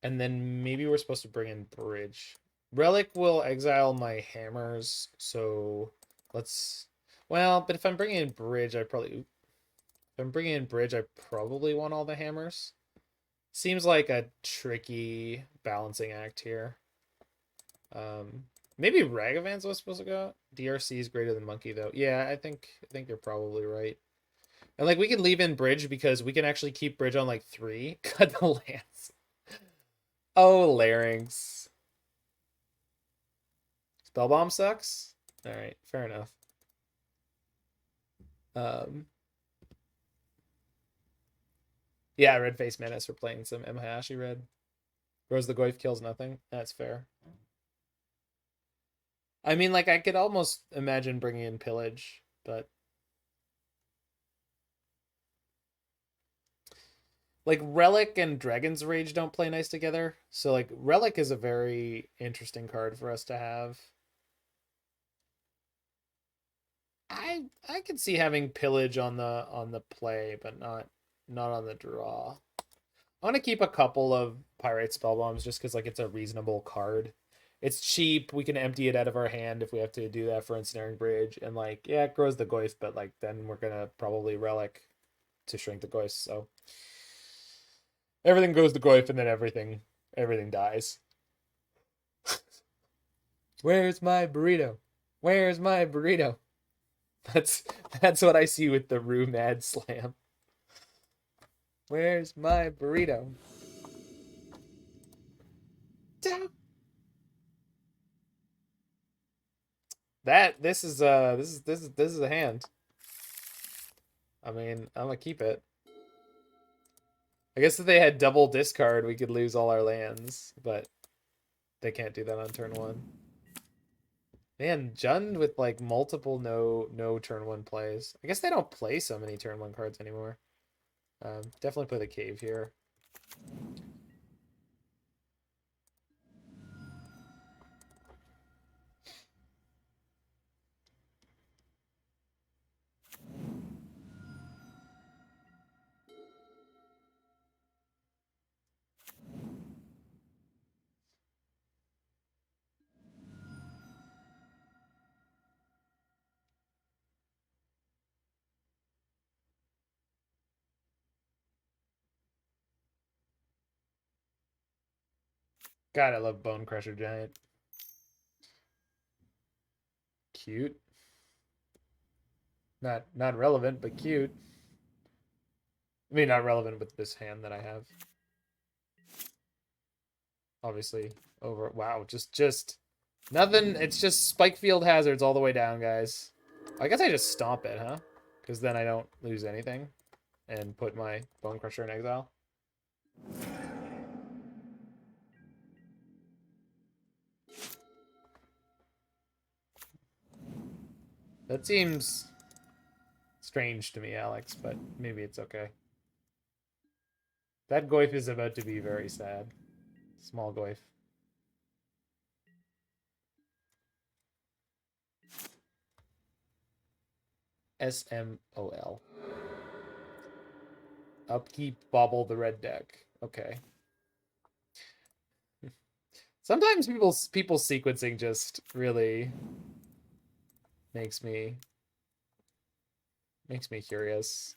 And then maybe we're supposed to bring in Bridge. Relic will exile my hammers, so let's... Well, but if I'm bringing in Bridge, I probably want all the hammers. Seems like a tricky balancing act here. Maybe Ragavan's was supposed to go. DRC is greater than Monkey, though. Yeah, I think you're probably right. And like we can leave in Bridge because we can actually keep Bridge on like 3. Cut the lands. Oh, Larynx. Spellbomb sucks? Alright, fair enough. Yeah, Red Face Menace for playing some Mhayashi Red. Grows the Goyf, kills nothing. That's fair. I mean, like, I could almost imagine bringing in Pillage, but... Like, Relic and Dragon's Rage don't play nice together. So, like, Relic is a very interesting card for us to have. I could see having Pillage on the play, but not on the draw. I want to keep a couple of Pyrite Spellbombs just because, like, it's a reasonable card. It's cheap. We can empty it out of our hand if we have to do that for Ensnaring Bridge. And, like, yeah, it grows the Goyf, but, like, then we're going to probably Relic to shrink the Goyf. So everything goes to Goyf and then everything dies. Where's my burrito? Where's my burrito? That's what I see with the Rue Mad Slam. Where's my burrito? This is a hand. I mean, I'm gonna keep it. I guess if they had double discard, we could lose all our lands, but they can't do that on turn 1. Man, Jund with like multiple no turn 1 plays. I guess they don't play so many turn 1 cards anymore. Definitely play the cave here. God, I love Bonecrusher Giant. Cute. Not relevant, but cute. I mean, not relevant with this hand that I have. Obviously, over. Wow, just nothing. It's just Spikefield Hazards all the way down, guys. I guess I just stomp it, huh? Because then I don't lose anything and put my Bonecrusher in exile. That seems strange to me, Alex, but maybe it's okay. That Goyf is about to be very sad. Small Goyf. SMOL. Upkeep, bobble the red deck. Okay. Sometimes people's sequencing just really makes me curious.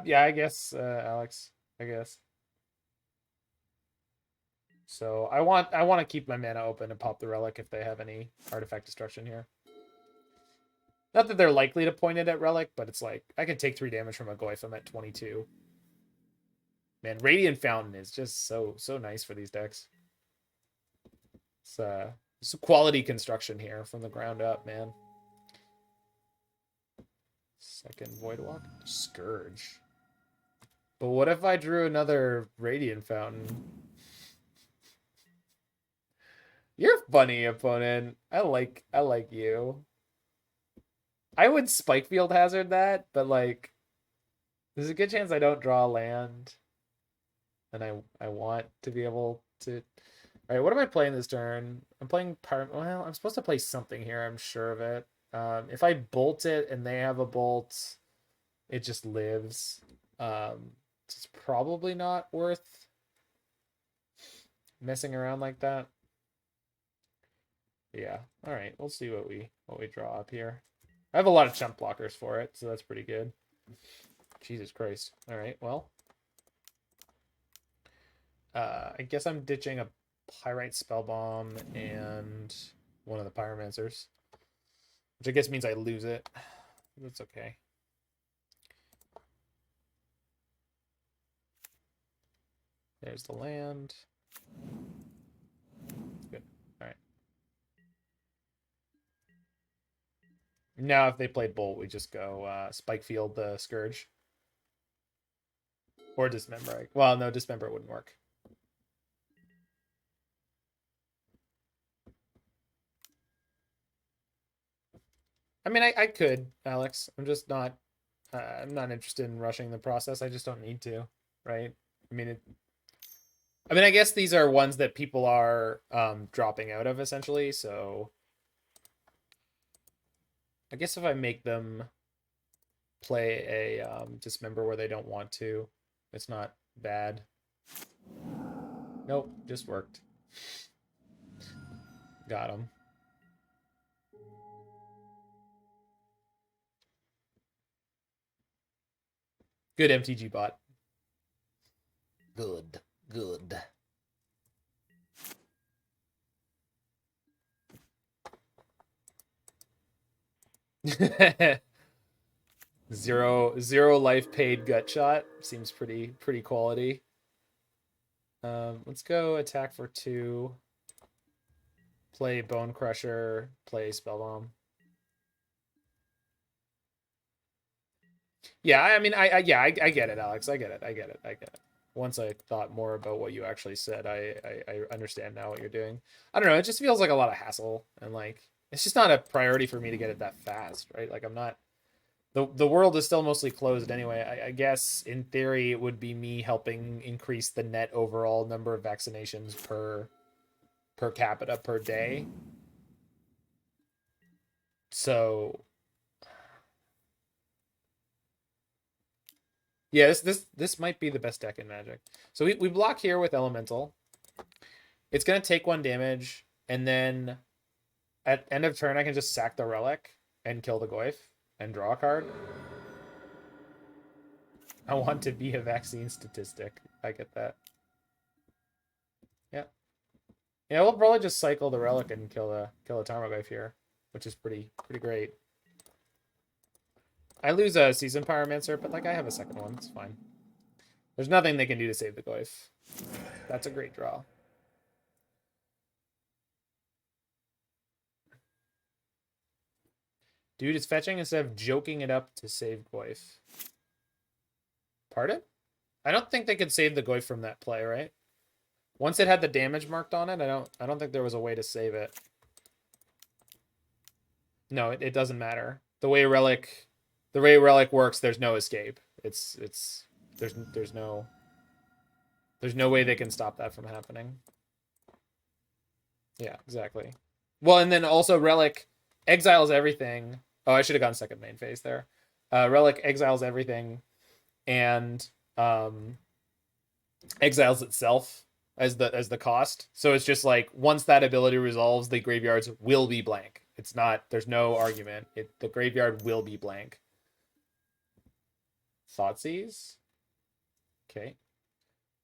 Yeah, I guess, Alex. I guess. So I want to keep my mana open and pop the relic if they have any artifact destruction here. Not that they're likely to point it at relic, but it's like I can take 3 damage from a Goyf. I'm at 22. Man, Radiant Fountain is just so nice for these decks. It's a quality construction here from the ground up, man. Second Voidwalk, Scourge. But what if I drew another Radiant Fountain? You're funny, opponent. I like you. I would Spikefield Hazard that, but like, there's a good chance I don't draw land, and I want to be able to. All right, what am I playing this turn? I'm playing well, I'm supposed to play something here. I'm sure of it. If I bolt it and they have a bolt, it just lives. It's probably not worth messing around like that. Yeah. All right. We'll see what we draw up here. I have a lot of chump blockers for it, so that's pretty good. Jesus Christ. All right. Well, I guess I'm ditching a Pyrite Spellbomb and one of the Pyromancers, which I guess means I lose it. That's okay. There's the land. Good. All right. Now, if they play Bolt, we just go Spikefield the Scourge. Or Dismember. Well, no, Dismember wouldn't work. I mean, I could, Alex. I'm just not. I'm not interested in rushing the process. I just don't need to, right? I mean, I guess these are ones that people are dropping out of essentially. So, I guess if I make them play a Dismember where they don't want to, it's not bad. Nope, just worked. Got him. Good MTG bot. Good. Zero life paid gut shot. Seems pretty quality. Let's go attack for 2. Play Bonecrusher, play Spellbomb. Yeah, I mean, I get it, Alex. I get it. Once I thought more about what you actually said, I understand now what you're doing. I don't know. It just feels like a lot of hassle, and like it's just not a priority for me to get it that fast, right? Like I'm not. The world is still mostly closed anyway. I guess in theory it would be me helping increase the net overall number of vaccinations per capita per day. So yeah, this might be the best deck in Magic. So we block here with Elemental. It's gonna take 1 damage, and then at end of turn I can just sack the Relic and kill the Goyf and draw a card. I want to be a vaccine statistic. I get that. Yeah. Yeah, we'll probably just cycle the Relic and kill a Tarmogoyf here, which is pretty great. I lose a Seasoned Pyromancer, but like I have a second one. It's fine. There's nothing they can do to save the Goyf. That's a great draw. Dude is fetching instead of joking it up to save Goyf. Pardon? I don't think they could save the Goyf from that play, right? Once it had the damage marked on it, I don't think there was a way to save it. No, it doesn't matter. The way Relic works, there's no escape. There's no way they can stop that from happening. Yeah, exactly. Well, and then also Relic exiles everything. Oh, I should have gone second main phase there. Relic exiles everything and exiles itself as the cost. So it's just like once that ability resolves, the graveyards will be blank. It's not, there's no argument. The graveyard will be blank. Thoughtseize? Okay.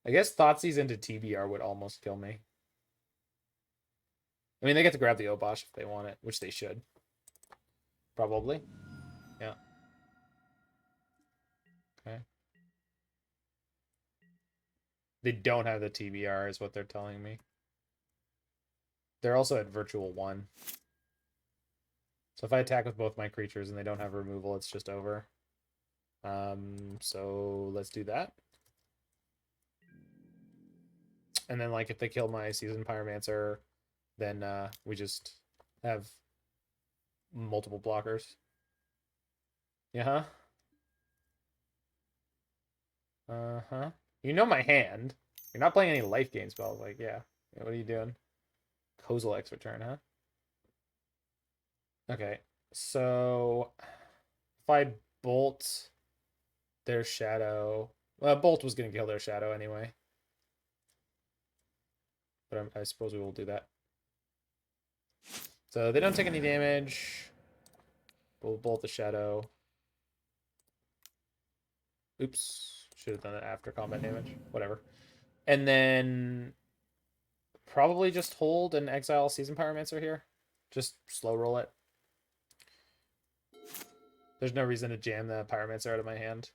I guess Thoughtseize into TBR would almost kill me. I mean, they get to grab the Obosh if they want it, which they should. Probably. Yeah. Okay. They don't have the TBR is what they're telling me. They're also at Virtual 1. So if I attack with both my creatures and they don't have removal, it's just over. So let's do that. And then, like, if they kill my Seasoned Pyromancer, then we just have multiple blockers. Yeah. Uh-huh. You know my hand. You're not playing any life gain spells. Like, yeah. What are you doing? Kozilek's return, huh? Okay. So if I bolt their shadow... Well, bolt was going to kill their shadow anyway. But I suppose we will do that. So they don't take any damage. We'll bolt the shadow. Oops. Should have done it after combat damage. Whatever. And then probably just hold and exile Seasoned Pyromancer here. Just slow roll it. There's no reason to jam the Pyromancer out of my hand.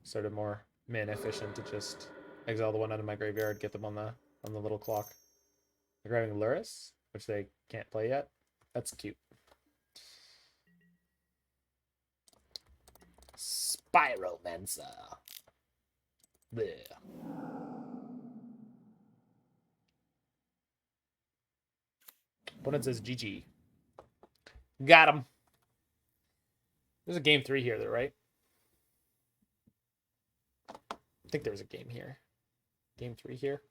Sort of more mana efficient to just exile the one out of my graveyard, get them on the little clock. They're grabbing Luris, which they can't play yet. That's cute. Pyromancer. Bleh. Opponent says GG. Got him. There's a game 3 here, though, right? I think there was a game here. Game 3 here.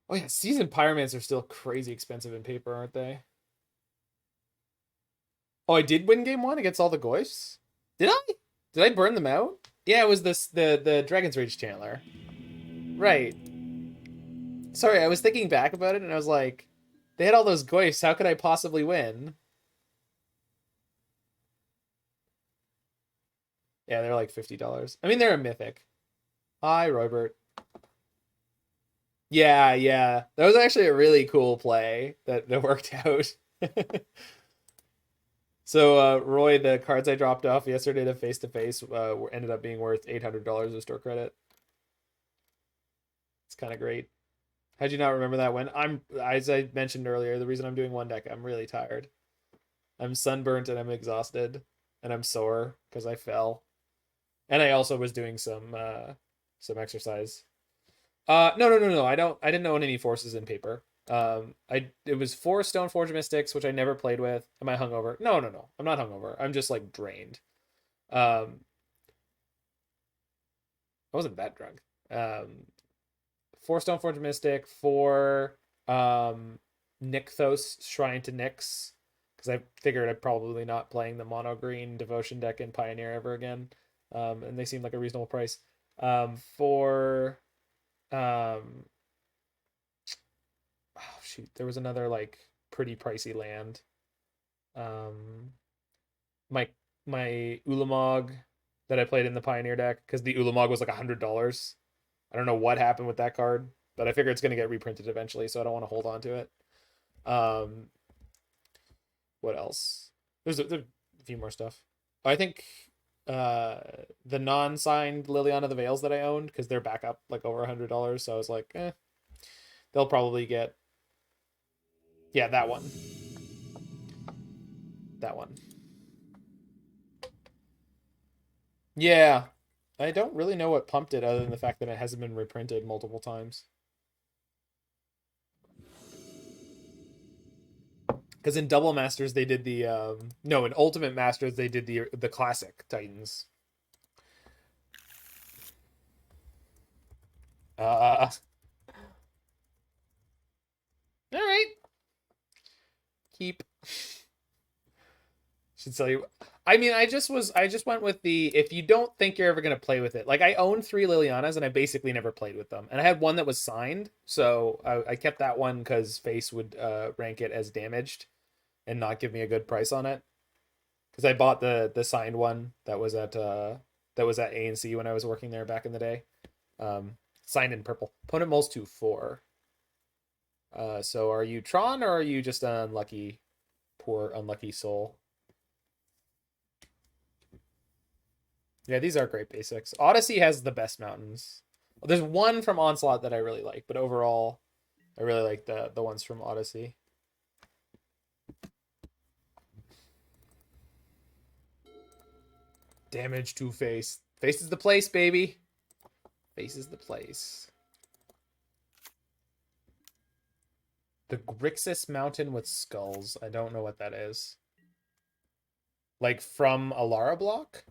Oh yeah, Seasoned Pyromancer are still crazy expensive in paper, aren't they? Oh, I did win game 1 against all the Goyfs? Did I? Did I burn them out? Yeah, it was the Dragon's Rage Channeler. Right. Sorry, I was thinking back about it and I was like, they had all those Goyfs, how could I possibly win? Yeah, they're like $50. I mean, they're a mythic. Hi, Robert. Yeah. That was actually a really cool play that worked out. So, Roy, the cards I dropped off yesterday to face-to-face ended up being worth $800 of store credit. It's kind of great. How'd you not remember that when? As I mentioned earlier, the reason I'm doing one deck, I'm really tired. I'm sunburnt and I'm exhausted. And I'm sore because I fell. And I also was doing some exercise. No. I didn't own any forces in paper. It was 4 Stoneforge Mystics, which I never played with. Am I hungover? No. I'm not hungover. I'm just like drained. I wasn't that drunk. 4 Stoneforge Mystic, 4 Nykthos Shrine to Nyx, because I figured I'm probably not playing the mono green devotion deck in Pioneer ever again. And they seemed like a reasonable price. For oh shoot, there was another like pretty pricey land. My Ulamog that I played in the Pioneer deck, because the Ulamog was like $100. I don't know what happened with that card, but I figure it's going to get reprinted eventually, so I don't want to hold on to it. What else? There's a few more stuff. I think the non-signed Liliana of the Veils that I owned, because they're back up like over $100, so I was like, they'll probably get, yeah, that one. Yeah. I don't really know what pumped it other than the fact that it hasn't been reprinted multiple times. Because in Double Masters they did the no, in Ultimate Masters they did the classic Titans. All right. Keep. Should tell you. I mean, I just went with the if you don't think you're ever gonna play with it. Like I own 3 Lilianas and I basically never played with them. And I had one that was signed, so I kept that one because Face would rank it as damaged and not give me a good price on it. Because I bought the signed one that was at ANC when I was working there back in the day. Signed in purple. Opponent moles 2/4. So are you Tron or are you just an unlucky, poor unlucky soul? Yeah, these are great basics. Odyssey has the best mountains. Well, there's one from Onslaught that I really like, but overall, I really like the ones from Odyssey. Damage to face. Face is the place, baby. Face is the place. The Grixis Mountain with skulls. I don't know what that is. Like from Alara block?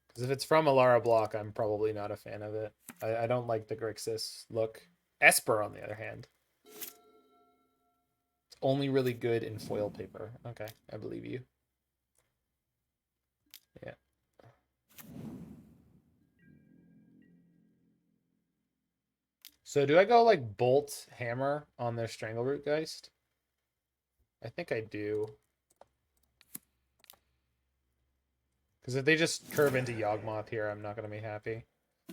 Because if it's from Alara block, I'm probably not a fan of it. I don't like the Grixis look. Esper, on the other hand. It's only really good in foil paper. Okay, I believe you. Yeah. So do I go like Bolt Hammer on their Strangleroot Geist? I think I do. Because if they just curve into Yawgmoth here, I'm not going to be happy.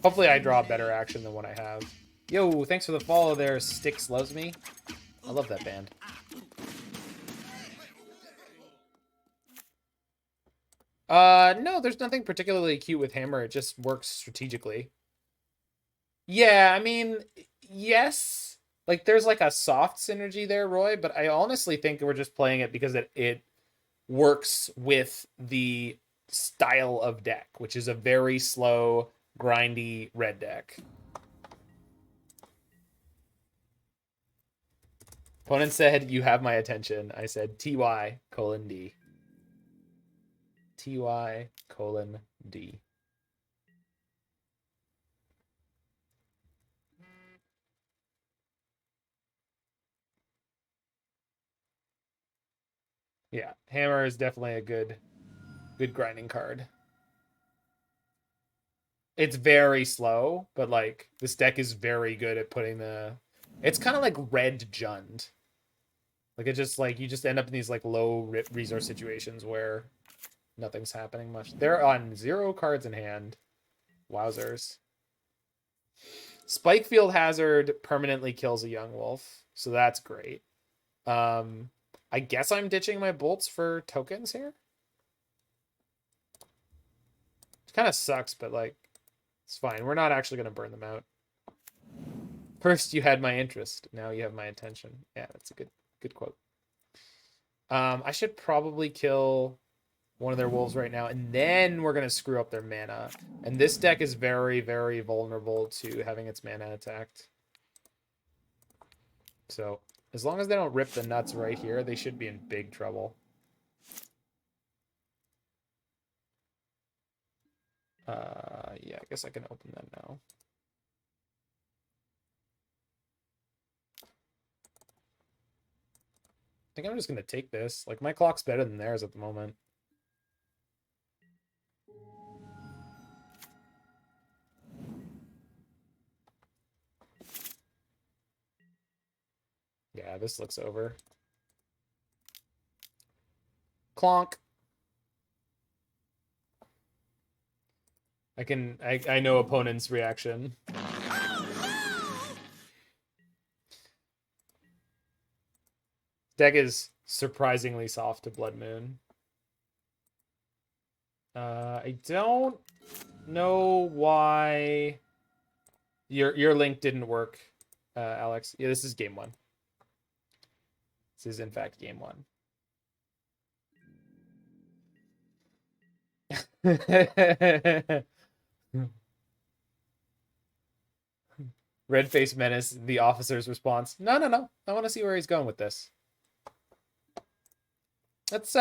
Hopefully I draw better action than what I have. Yo, thanks for the follow there. Styx Loves Me. I love that band. No, there's nothing particularly cute with Hammer. It just works strategically. Yeah, I mean, yes. Like, there's like a soft synergy there, Roy, but I honestly think we're just playing it because it works with the style of deck, which is a very slow, grindy red deck. Opponent said, "You have my attention." I said, TY:D. TY:D. Yeah, Hammer is definitely a good grinding card. It's very slow, but like this deck is very good at putting the. It's kind of like Red Jund. Like it just like you just end up in these like low resource situations where nothing's happening much. They're on 0 cards in hand. Wowzers. Spikefield Hazard permanently kills a young wolf, so that's great. I guess I'm ditching my bolts for tokens here. It kind of sucks, but like it's fine. We're not actually going to burn them out. First you had my interest, now you have my attention. Yeah, that's a good quote. I should probably kill one of their wolves right now, and then we're going to screw up their mana. And this deck is very, very vulnerable to having its mana attacked. So, as long as they don't rip the nuts right here, they should be in big trouble. Yeah, I guess I can open them now. I think I'm just going to take this. Like, my clock's better than theirs at the moment. Yeah, this looks over. Clonk. I know opponent's reaction. Deck is surprisingly soft to Blood Moon. I don't know why your link didn't work, Alex. Yeah, this is game 1. This is in fact game 1. Red face menace. The officer's response: No, no, no. I want to see where he's going with this. Let's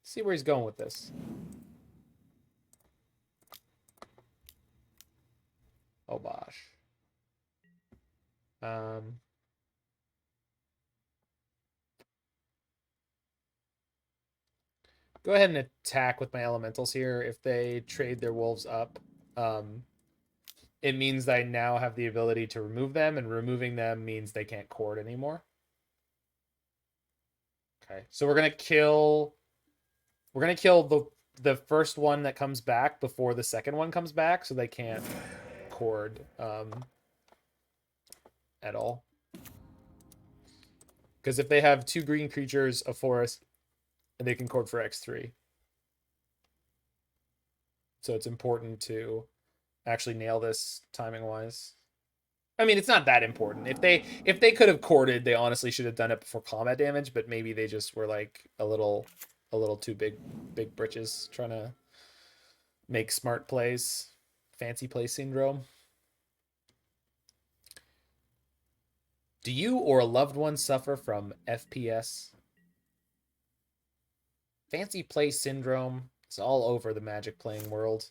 see where he's going with this. Obosh. Go ahead and attack with my elementals here. If they trade their wolves up, it means that I now have the ability to remove them, and removing them means they can't court anymore. Okay, so we're gonna kill the first one that comes back before the second one comes back, so they can't cord at all. Because if they have 2 green creatures, a forest, and they can cord for X3. So it's important to actually nail this timing wise. I mean, it's not that important. If they could have corded, they honestly should have done it before combat damage, but maybe they just were like a little too big britches trying to make smart plays. Fancy play syndrome. Do you or a loved one suffer from FPS? Fancy play syndrome is all over the Magic playing world.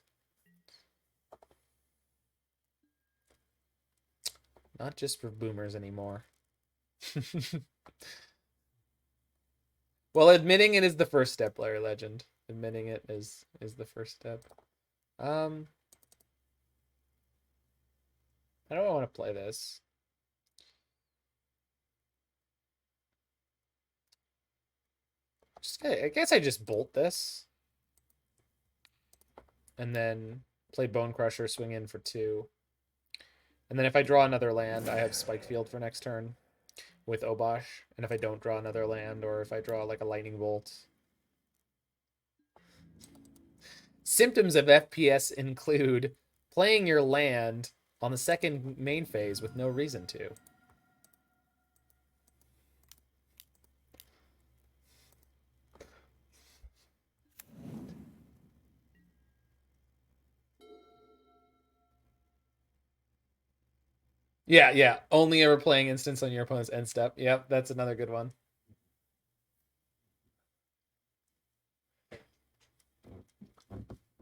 Not just for boomers anymore. Well, admitting it is the first step, Player Legend. Admitting it is the first step. How do I want to play this? I guess I just bolt this. And then play Bonecrusher, swing in for 2. And then if I draw another land, I have Spikefield for next turn with Obosh. And if I don't draw another land, or if I draw like a lightning bolt. Symptoms of FPS include playing your land on the second main phase with no reason to. Yeah. Only ever playing instance on your opponent's end step. Yep, that's another good one.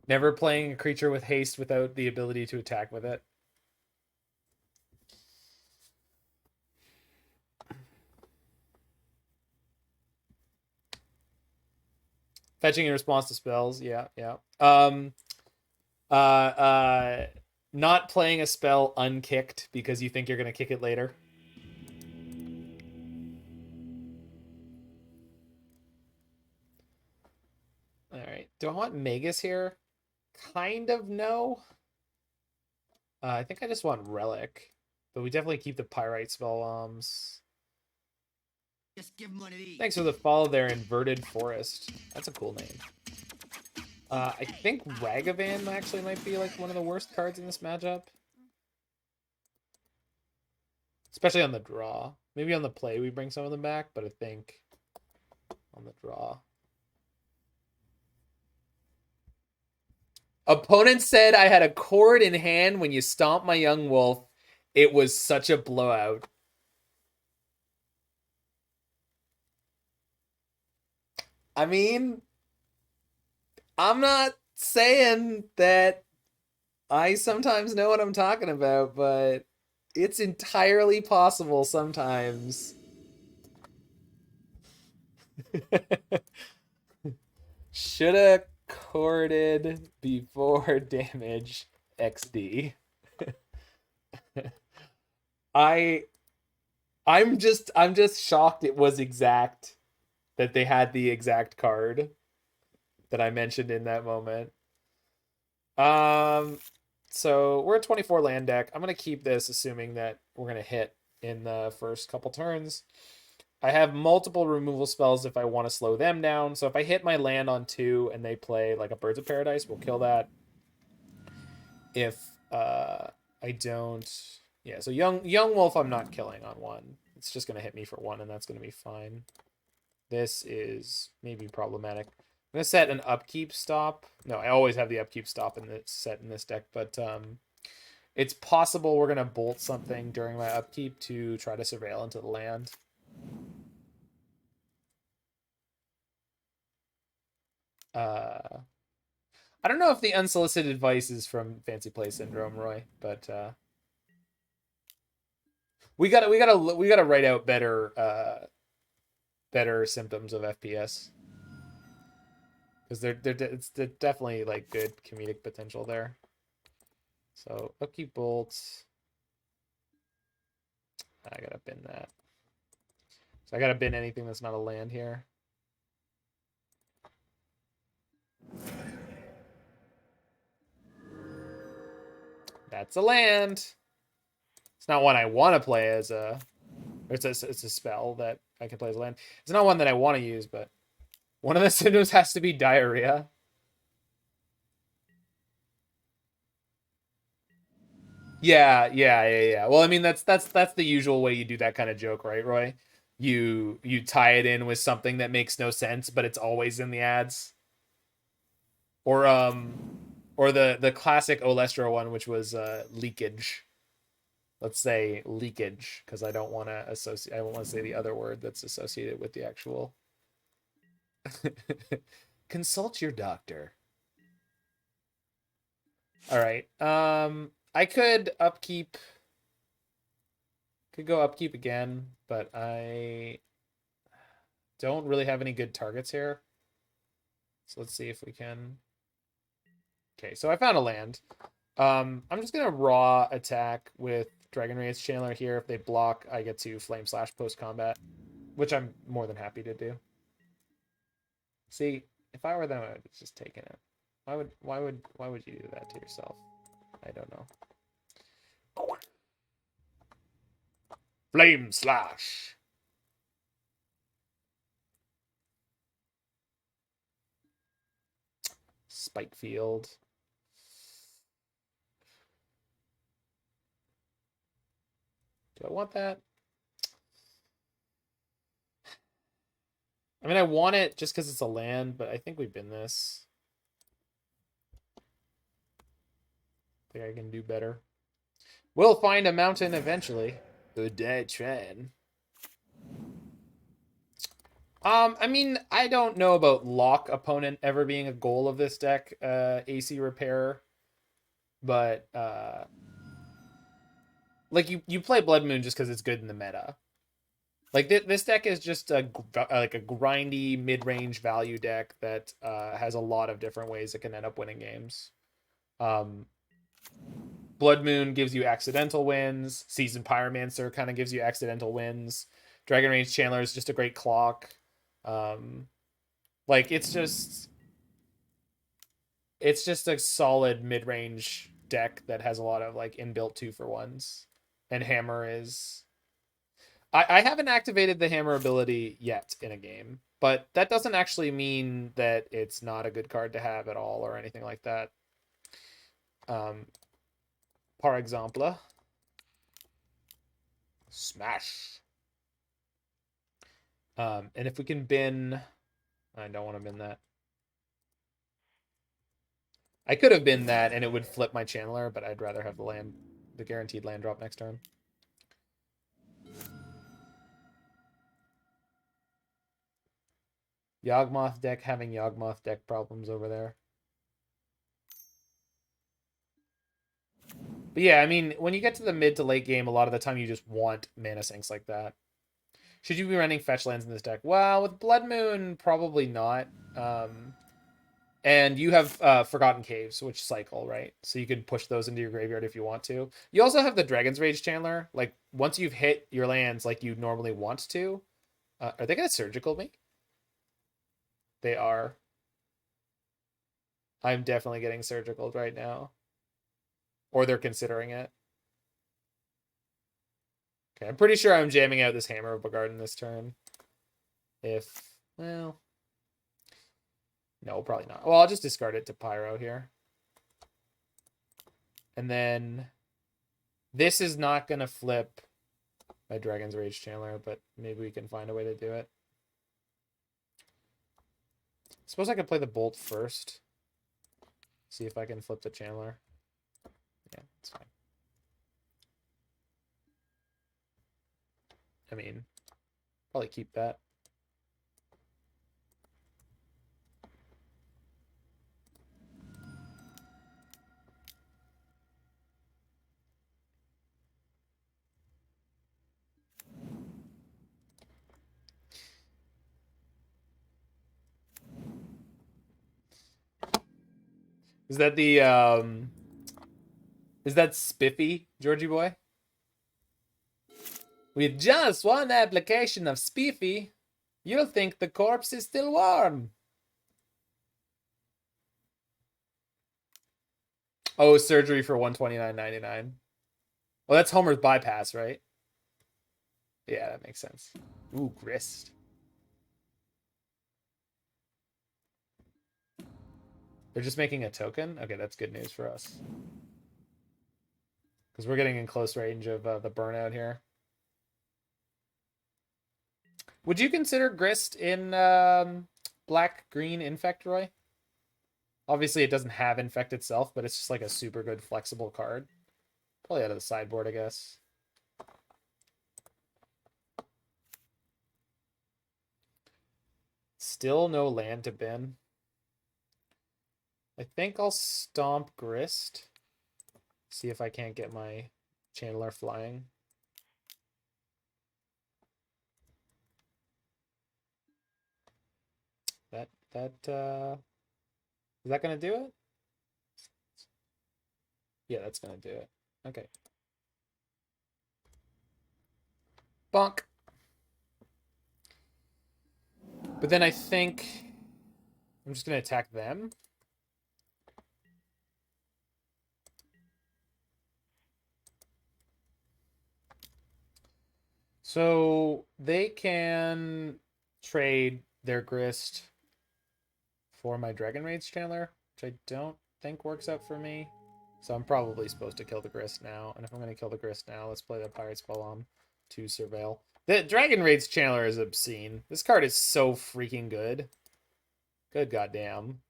Never playing a creature with haste without the ability to attack with it. Fetching in response to spells. Yeah. Not playing a spell unkicked because you think you're going to kick it later. All right. Do I want Magus here? Kind of no. I think I just want Relic. But we definitely keep the Pyrite Spellbombs. Just give him one of these. Thanks for the follow there, Inverted Forest. That's a cool name. I think Ragavan actually might be like one of the worst cards in this matchup. Especially on the draw. Maybe on the play we bring some of them back, but I think on the draw. Opponent said I had a cord in hand when you stomped my young wolf. It was such a blowout. I mean, I'm not saying that I sometimes know what I'm talking about, but it's entirely possible sometimes. Shoulda corded before damage XD. I'm just shocked it was exact, that they had the exact card that I mentioned in that moment. So we're a 24 land deck. I'm gonna keep this, assuming that we're gonna hit in the first couple turns. I have multiple removal spells if I want to slow them down. So if I hit my land on 2 and they play like a Birds of Paradise, we'll kill that. If I don't, yeah. So young wolf, I'm not killing on 1. It's just gonna hit me for 1, and that's gonna be fine. This is maybe problematic. I'm gonna set an upkeep stop. No, I always have the upkeep stop in this set in this deck, but it's possible we're gonna bolt something during my upkeep to try to surveil into the land. I don't know if the unsolicited advice is from Fancy Play Syndrome, Roy, but we gotta write out better symptoms of FPS, because they're definitely like good comedic potential there. So upkeep bolts. I gotta bin that. So I gotta bin anything that's not a land here. That's a land. It's not one I want to play as a. It's a spell that I can play as a land. It's not one that I want to use, but one of the symptoms has to be diarrhea. Yeah. Well, I mean that's the usual way you do that kind of joke, right, Roy? You tie it in with something that makes no sense, but it's always in the ads. Or the classic Olestra one, which was leakage. Let's say leakage, because I don't want to associate. I don't want to say the other word that's associated with the actual. Consult your doctor. All right. I could upkeep. Could go upkeep again, but I don't really have any good targets here. So let's see if we can. Okay, so I found a land. I'm just gonna raw attack with Dragon Rage Channeler here. If they block, I get to Flame Slash post combat, which I'm more than happy to do. See, if I were them, I would have just taken it. Why would you do that to yourself? I don't know. Flame Slash. Spikefield. Do I want that? I mean, I want it just because it's a land, but I think we've been this. I think I can do better. We'll find a mountain eventually. Good day, Tren. I mean, I don't know about lock opponent ever being a goal of this deck, AC Repairer, but like you play Blood Moon just because it's good in the meta. Like this deck is just like a grindy mid-range value deck that has a lot of different ways it can end up winning games. Blood Moon gives you accidental wins. Seasoned Pyromancer kind of gives you accidental wins. Dragon Rage Chandler is just a great clock. Like it's just a solid mid-range deck that has a lot of like inbuilt 2-for-1s. And Hammer is I haven't activated the Hammer ability yet in a game, but that doesn't actually mean that it's not a good card to have at all or anything like that. Par exemple, smash. And if we can bin, I don't want to bin that. I could have bin that and it would flip my Channeler, but I'd rather have the guaranteed land drop next turn. Yawgmoth deck having Yawgmoth deck problems over there. But yeah, I mean, when you get to the mid to late game, a lot of the time you just want mana sinks like that. Should you be running fetch lands in this deck? Well, with Blood Moon, probably not. And you have Forgotten Caves, which cycle, right? So you can push those into your graveyard if you want to. You also have the Dragon's Rage Chandler. Like, once you've hit your lands like you normally want to. Are they going to Surgical me? They are. I'm definitely getting Surgical right now. Or they're considering it. Okay, I'm pretty sure I'm jamming out this Hammer of Bogardan this turn. Well... No, probably not. Well, I'll just discard it to Pyro here. And then... This is not going to flip my Dragon's Rage Chandler, but maybe we can find a way to do it. Suppose I could play the Bolt first. See if I can flip the Channeler. Yeah, it's fine. I mean, probably keep that. Is that the is that Spiffy, Georgie boy? With just one application of Spiffy, you'll think the corpse is still warm. Oh, surgery for $129.99. Well, that's Homer's bypass, right? Yeah, that makes sense. Ooh, grist. They're just making a token? Okay, that's good news for us. Because we're getting in close range of the burnout here. Would you consider grist in black-green Infect, Roy? Obviously, it doesn't have Infect itself, but it's just like a super good flexible card. Probably out of the sideboard, I guess. Still no land to bin. I think I'll stomp grist. See if I can't get my Channeler flying. Is that gonna do it? Yeah, that's gonna do it. Okay. Bonk. But then I think I'm just gonna attack them. So they can trade their grist for my Dragon Rage Channeler, which I don't think works out for me. So I'm probably supposed to kill the grist now. And if I'm going to kill the grist now, let's play the Pyrite Spellbomb to surveil. The Dragon Rage Channeler is obscene. This card is so freaking good. Good goddamn.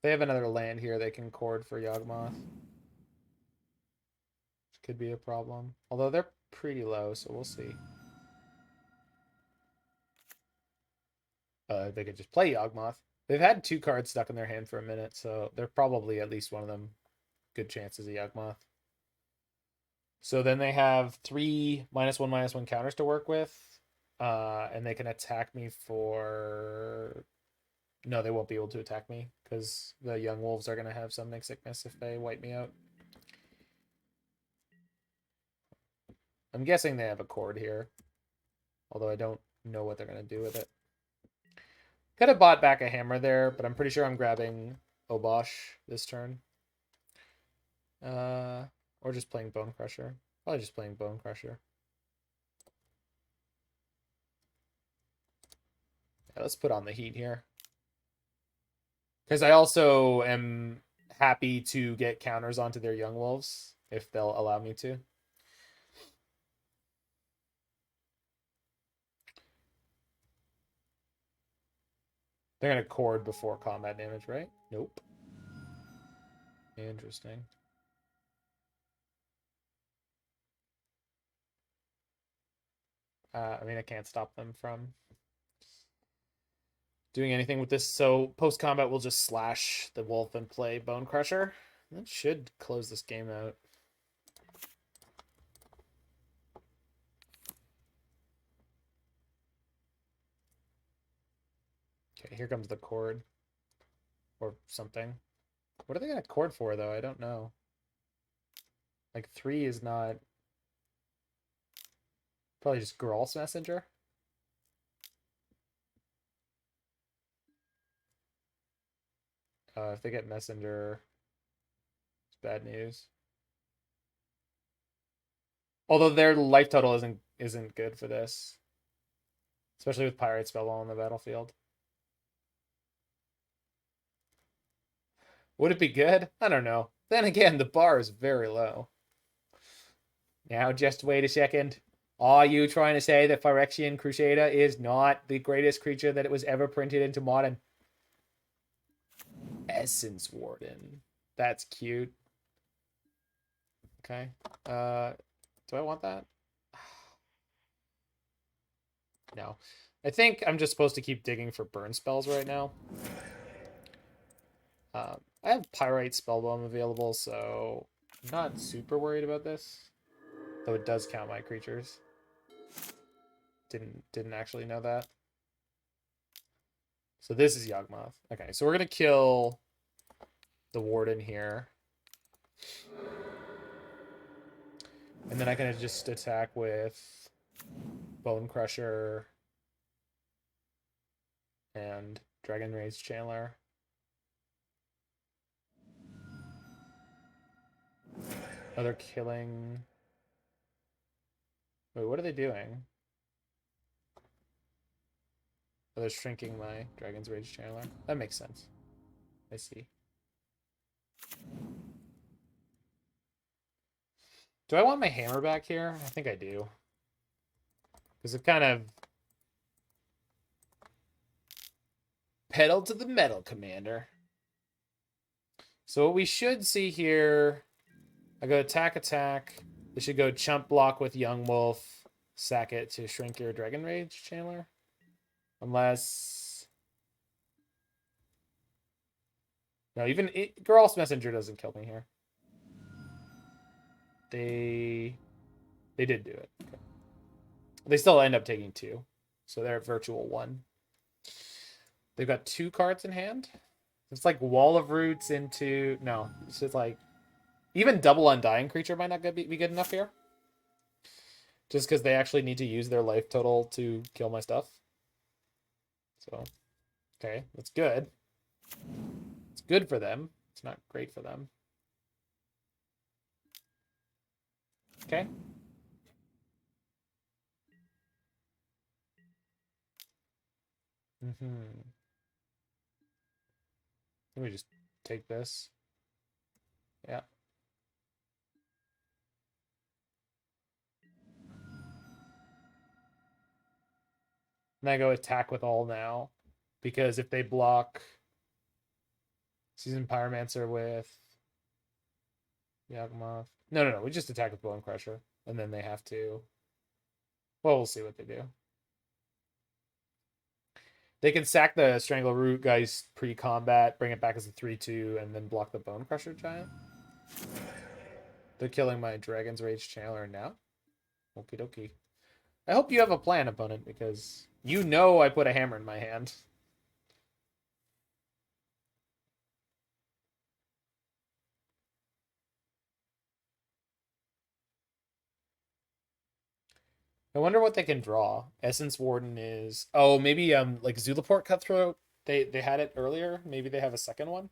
They have another land here they can cord for Yawgmoth. Which could be a problem. Although they're pretty low, so we'll see. They could just play Yawgmoth. They've had 2 cards stuck in their hand for a minute, so they're probably at least one of them good chances of Yawgmoth. So then they have 3 -1/-1 counters to work with. And they can attack me for... No, they won't be able to attack me because the young wolves are going to have summoning sickness if they wipe me out. I'm guessing they have a cord here, although I don't know what they're going to do with it. Could have bought back a hammer there, but I'm pretty sure I'm grabbing Obosh this turn. Or just playing Bonecrusher. Probably just playing Bonecrusher. Yeah, let's put on the heat here. Because I also am happy to get counters onto their young wolves, if they'll allow me to. They're going to cord before combat damage, right? Nope. Interesting. I mean, I can't stop them from doing anything with this. So post-combat, we'll just slash the wolf and play Bonecrusher. That should close this game out. Okay, here comes the cord. Or something. What are they going to cord for, though? I don't know. Like, 3 is not... Probably just Geralt's Messenger. If they get Messenger, it's bad news. Although their life total isn't good for this. Especially with Pyrite Spellbomb on the battlefield. Would it be good? I don't know. Then again, the bar is very low. Now, just wait a second. Are you trying to say that Phyrexian Crusader is not the greatest creature that it was ever printed into Modern? Essence Warden. That's cute. Okay. Do I want that? No. I think I'm just supposed to keep digging for burn spells right now. I have Pyrite Spellbomb available, so I'm not super worried about this. Though it does count my creatures. Didn't actually know that. So this is Yawgmoth. Okay, so we're gonna kill the Warden here. And then I can just attack with Bonecrusher and Dragon Rage Chandler. Oh, they're killing... Wait, what are they doing? Oh, they're shrinking my Dragon's Rage Chandler. That makes sense. I see. Do I want my hammer back here? I think I do. Because it kind of... Pedal to the metal, Commander. So what we should see here... I go attack, attack. They should go chump block with Young Wolf. Sack it to shrink your Dragon Rage Chandler. Unless... No, even... Geralt's Messenger doesn't kill me here. They did do it. Okay. They still end up taking 2. So they're at virtual 1. They've got 2 cards in hand. It's like Wall of Roots into... No, it's just like... Even double Undying Creature might not be good enough here. Just because they actually need to use their life total to kill my stuff. So, okay, that's good. It's good for them. It's not great for them. Okay. Let me just take this. Yeah. And I go attack with all now. Because if they block Seasoned Pyromancer with Yawgmoth. No. We just attack with Bonecrusher. And then they have to... Well, we'll see what they do. They can sack the Strangle Root guys pre-combat, bring it back as a 3/2, and then block the Bonecrusher Giant. They're killing my Dragon's Rage Chandler now. Okie dokie. I hope you have a plan, opponent, because you know I put a hammer in my hand. I wonder what they can draw. Essence Warden is... Oh, maybe like Zulaport Cutthroat. They had it earlier. Maybe they have a second one.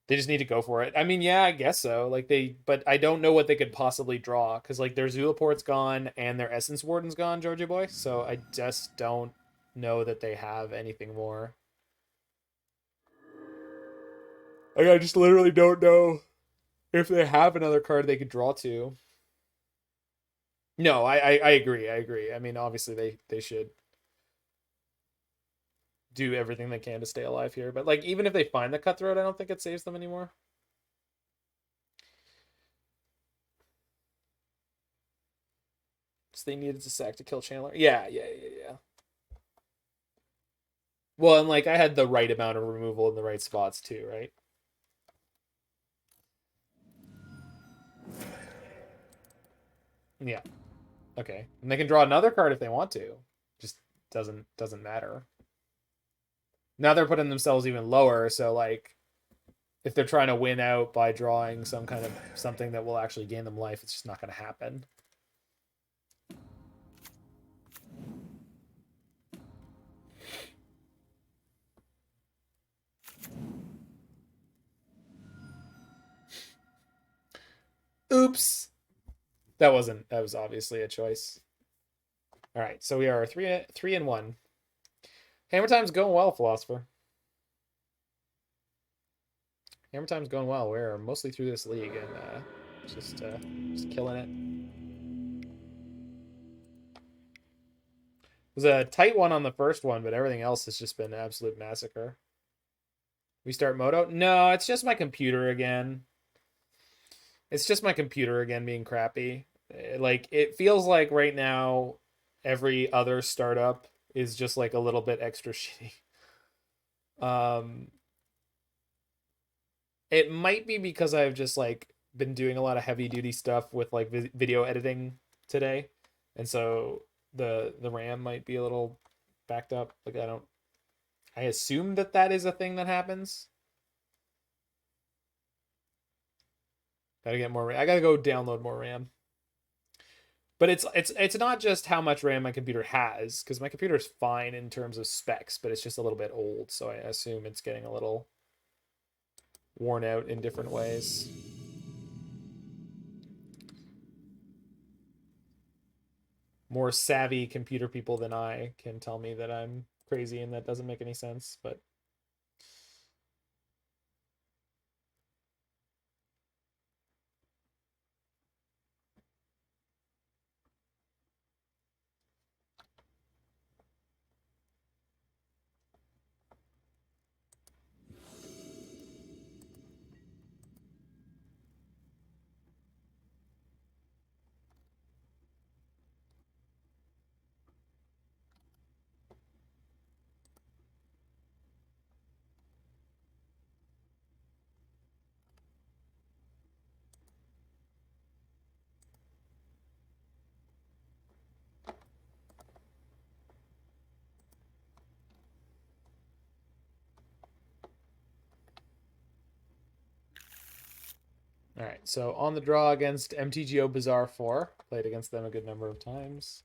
They just need to go for it. I mean, yeah, I guess so. Like but I don't know what they could possibly draw because like their Zulaport's gone and their Essence Warden's gone, Georgia boy. So I just don't know that they have anything more. Like, I just literally don't know if they have another card they could draw to. No, I agree. I agree. I mean, obviously they should do everything they can to stay alive here. But like, even if they find the Cutthroat, I don't think it saves them anymore. So they needed to sack to kill Chandler. Yeah. Well, and like I had the right amount of removal in the right spots too, right? Yeah. Okay. And they can draw another card if they want to. Just doesn't matter. Now they're putting themselves even lower, so like if they're trying to win out by drawing some kind of something that will actually gain them life, it's just not going to happen. Oops. That was obviously a choice. All right, so we are 3-1. Hammer time's going well, Philosopher. Hammer time's going well. We're mostly through this league and just killing it. It was a tight one on the first one, but everything else has just been an absolute massacre. We start Moto? No, it's just my computer again. It's just my computer again being crappy. Like, it feels like right now every other startup is just like a little bit extra shitty. It might be because I've just like been doing a lot of heavy duty stuff with like video editing today, and so the RAM might be a little backed up. Like I assume that is a thing that happens. Gotta get more RAM. I gotta go download more RAM. But it's not just how much RAM my computer has, because my computer's fine in terms of specs, but it's just a little bit old, so I assume it's getting a little worn out in different ways. More savvy computer people than I can tell me that I'm crazy and that doesn't make any sense, but all right, so on the draw against MTGO Bazaar 4. Played against them a good number of times.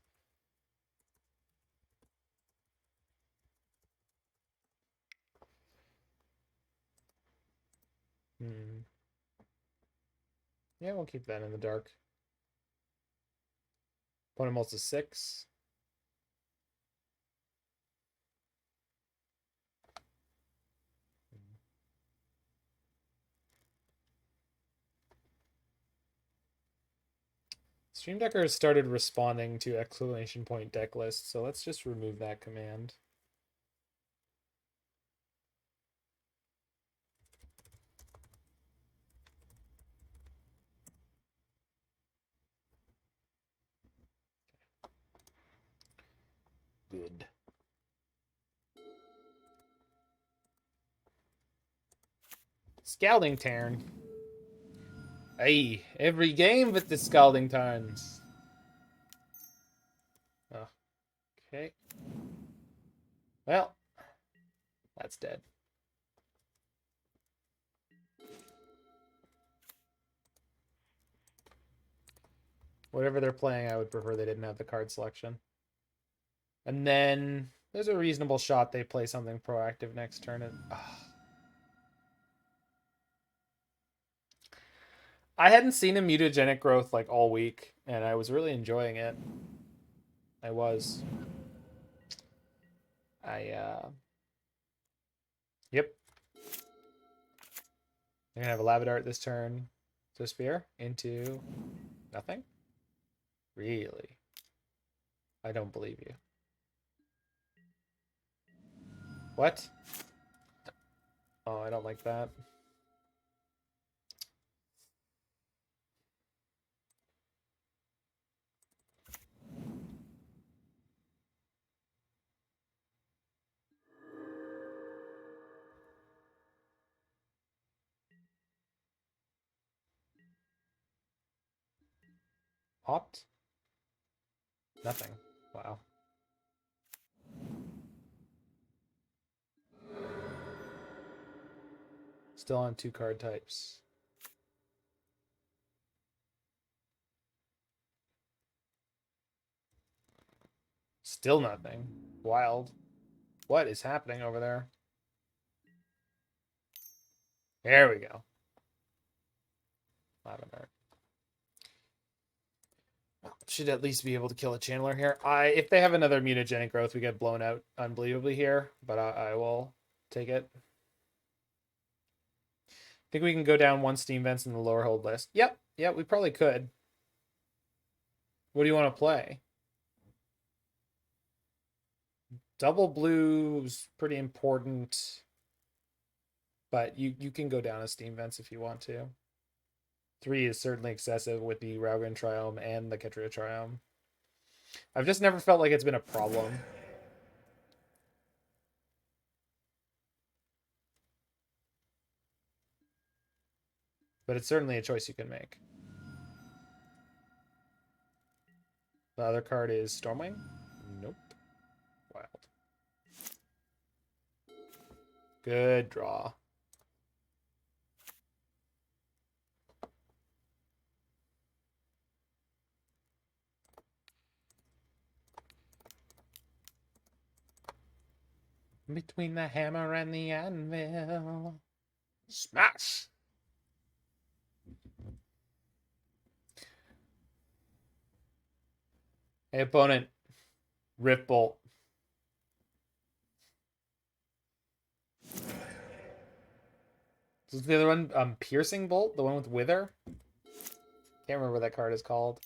Yeah, we'll keep that in the dark. Opponent mults is 6. Stream Decker has started responding to exclamation point deck lists, so let's just remove that command. Good. Scalding Tarn. Hey, every game with the Scalding Tarns. Oh, okay. Well, that's dead. Whatever they're playing, I would prefer they didn't have the card selection. And then there's a reasonable shot they play something proactive next turn. And, I hadn't seen a mutagenic growth like all week, and I was really enjoying it. I was. Yep. You're gonna have a Labradart this turn. So Spear into nothing? Really? I don't believe you. What? Oh, I don't like that. Opt? Nothing. Wow. Still on 2 card types. Still nothing. Wild. What is happening over there? There we go. Lavender. Should at least be able to kill a channeler here. If they have another mutagenic growth, we get blown out unbelievably here, but I will take it. Think we can go down one Steam Vents in the lower hold list? Yep. Yep, we probably could. What do you want to play? Double blue's pretty important. But you can go down a Steam Vents if you want to. 3 is certainly excessive with the Ragavan Triome and the Ketria Triome. I've just never felt like it's been a problem. But it's certainly a choice you can make. The other card is Stormwing? Nope. Wild. Good draw. Between the hammer and the anvil. Smash! Hey, opponent. Rift Bolt. This is the other one. Piercing Bolt? The one with Wither? Can't remember what that card is called.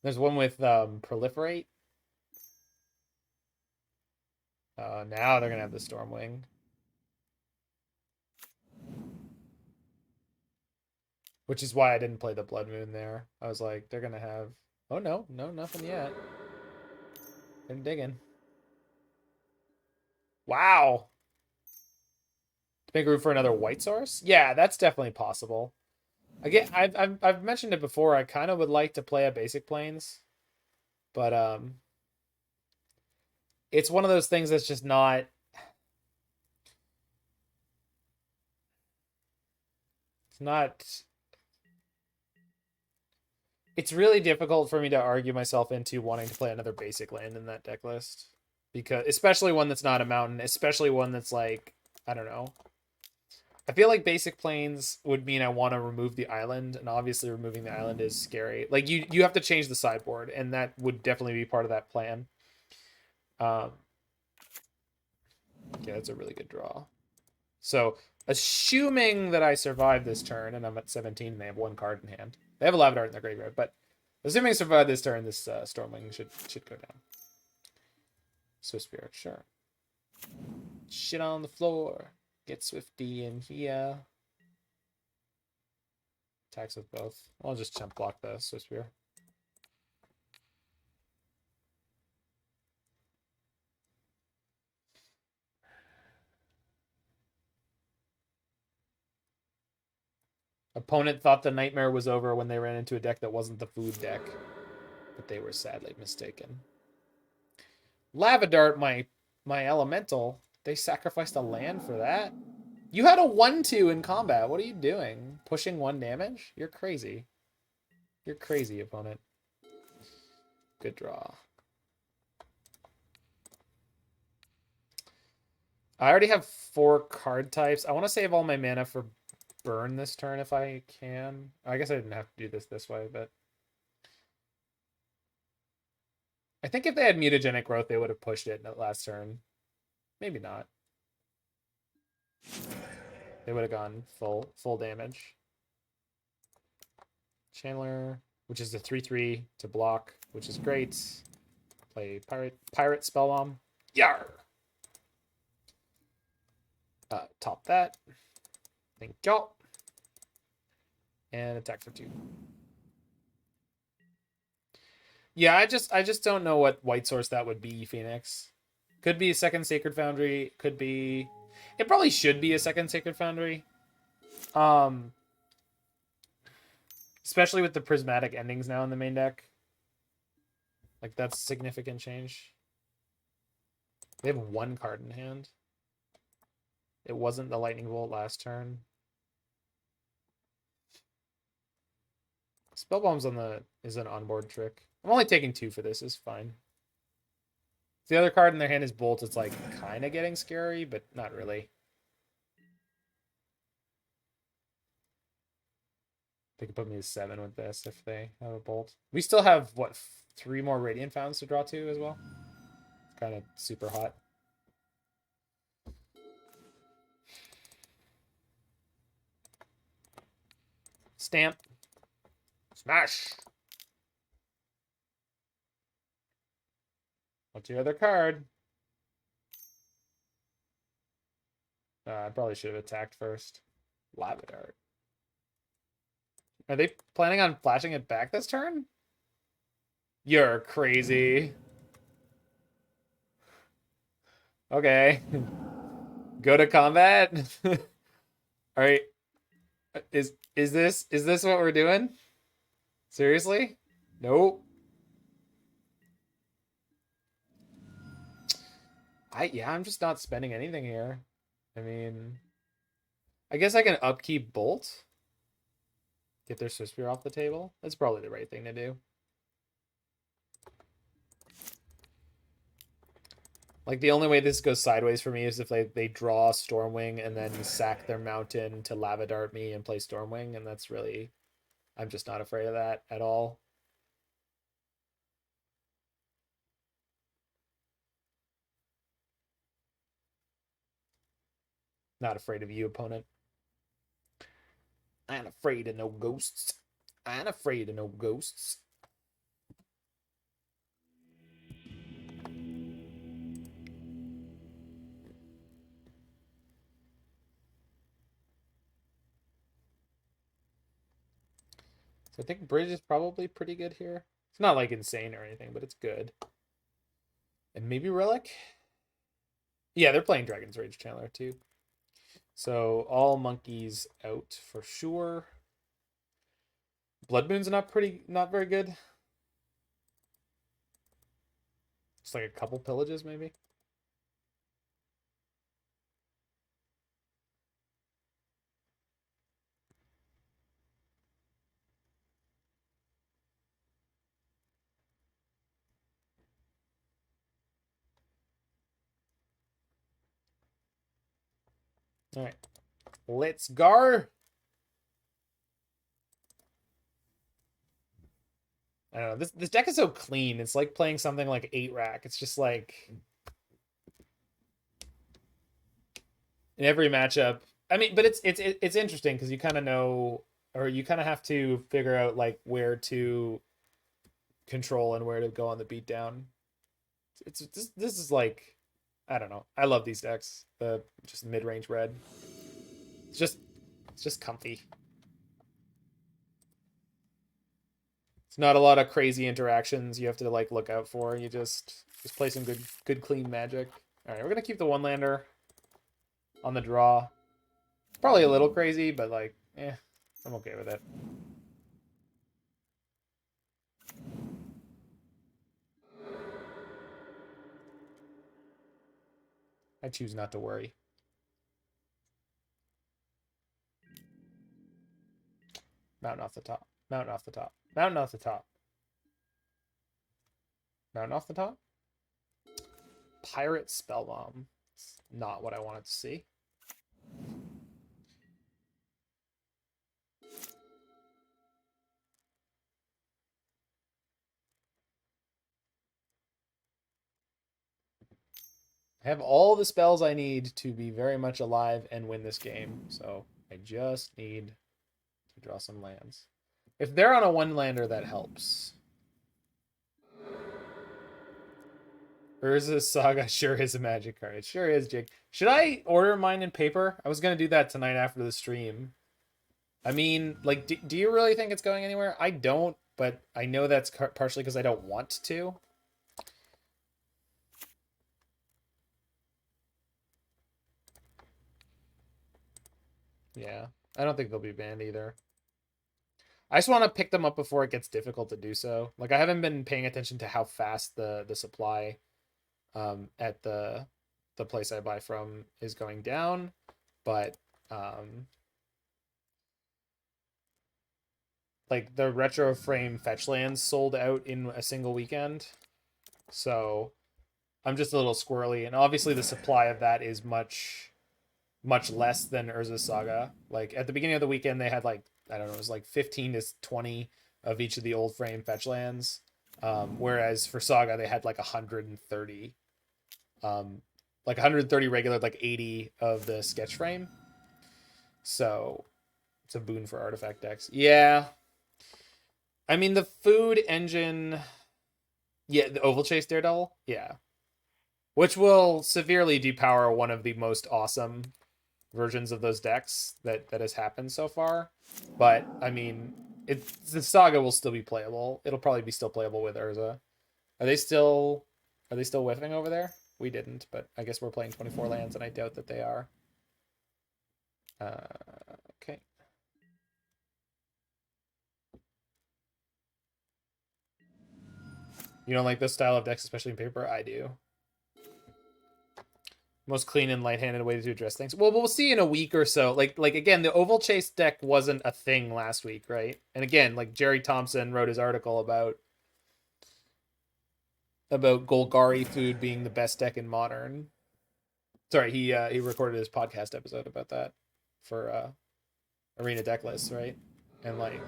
There's one with Proliferate. Now they're going to have the Stormwing. Which is why I didn't play the Blood Moon there. I was like, they're going to have... Oh, no. No, nothing yet. They're digging. Wow. To make room for another white source? Yeah, that's definitely possible. Again, I've mentioned it before. I kind of would like to play a basic planes. But, it's one of those things that's just not... It's not... It's really difficult for me to argue myself into wanting to play another basic land in that deck list. Because, especially one that's not a mountain, especially one that's like, I don't know. I feel like basic planes would mean I want to remove the island, and obviously removing the island is scary. Like, you have to change the sideboard, and that would definitely be part of that plan. Yeah, that's a really good draw. So, assuming that I survive this turn, and I'm at 17 and they have 1 card in hand. They have a Lavadart in their graveyard, but assuming I survive this turn, this Stormwing should go down. Swift Spirit, sure. Shit on the floor. Get Swifty in here. Attacks with both. I'll just jump block the Swift Spirit. Opponent thought the nightmare was over when they ran into a deck that wasn't the food deck, but they were sadly mistaken. Lavadart, my elemental. They sacrificed a land for that? You had a 1/2 in combat. What are you doing? Pushing 1 damage? You're crazy. You're crazy, opponent. Good draw. I already have 4 card types. I want to save all my mana for burn this turn if I can. I guess I didn't have to do this way, but I think if they had mutagenic growth, they would have pushed it in the last turn. Maybe not. They would have gone full damage. Chandler, which is a 3/3 to block, which is great. Play Pyrite Spellbomb. Yar. Top that. Thank you. And attack for 2. Yeah, I just don't know what white source that would be, Phoenix. Could be a second Sacred Foundry. Could be... It probably should be a second Sacred Foundry. Especially with the prismatic endings now in the main deck. Like, that's a significant change. They have 1 card in hand. It wasn't the Lightning Bolt last turn. Spellbomb's is an onboard trick. I'm only taking 2 for this. It's fine. If the other card in their hand is Bolt, it's like kind of getting scary, but not really. They could put me to 7 with this if they have a Bolt. We still have, what, 3 more Radiant Fountains to draw to as well? It's kind of super hot. Stamp. Smash. What's your other card? I probably should have attacked first. Lava Dart. Are they planning on flashing it back this turn? You're crazy. Okay. Go to combat? Alright. Is this what we're doing? Seriously? Nope. I'm just not spending anything here. I mean, I guess I can upkeep Bolt. Get their Swiftspear off the table. That's probably the right thing to do. Like, the only way this goes sideways for me is if they draw Stormwing and then sack their mountain to Lava Dart me and play Stormwing, and that's really... I'm just not afraid of that at all. Not afraid of you, opponent. I ain't afraid of no ghosts. I ain't afraid of no ghosts. So I think Bridge is probably pretty good here. It's not like insane or anything, but it's good. And maybe Relic? Yeah, they're playing Dragon's Rage Channeler too. So all monkeys out for sure. Blood Moon's not very good. Just like a couple pillages maybe. All right, let's go. I don't know. This deck is so clean. It's like playing something like 8-rack. It's just like in every matchup. I mean, but it's interesting because you kind of know, or you kind of have to figure out like where to control and where to go on the beatdown. This is like, I don't know. I love these decks. The just mid-range red. It's just comfy. It's not a lot of crazy interactions you have to like look out for. You just play some good clean Magic. All right, we're gonna keep the one lander on the draw. Probably a little crazy, but like, I'm okay with it. I choose not to worry. Mountain off the top. Mountain off the top. Mountain off the top. Mountain off the top. Pyrite Spellbomb. It's not what I wanted to see. I have all the spells I need to be very much alive and win this game. So I just need to draw some lands. If they're on a one-lander, that helps. Urza's Saga sure is a Magic card. It sure is, Jake. Should I order mine in paper? I was going to do that tonight after the stream. I mean, like, do you really think it's going anywhere? I don't, but I know that's partially because I don't want to. Yeah, I don't think they'll be banned either. I just want to pick them up before it gets difficult to do so. Like, I haven't been paying attention to how fast the supply at the place I buy from is going down, but like the retro frame fetch lands sold out in a single weekend, so I'm just a little squirrely. And obviously the supply of that is much less than Urza's Saga. Like at the beginning of the weekend they had like, I don't know, it was like 15 to 20 of each of the old frame fetch lands, whereas for Saga they had like 130, like 130 regular, like 80 of the sketch frame. So It's a boon for artifact decks. Yeah. I mean, the food engine... Yeah, the Oval Chase Daredevil? Yeah. Which will severely depower one of the most awesome versions of those decks that has happened so far. But, I mean, the Saga will still be playable. It'll probably be still playable with Urza. Are they still whiffing over there? We didn't, but I guess we're playing 24 lands, and I doubt that they are. Okay. You don't like this style of decks, especially in paper? I do. Most clean and light-handed way to address things. Well, we'll see in a week or so. Like again, the Oval Chase deck wasn't a thing last week, right? And again, like Jerry Thompson wrote his article about Golgari food being the best deck in Modern. Sorry, he recorded his podcast episode about that for Arena Deck Lists, right? And like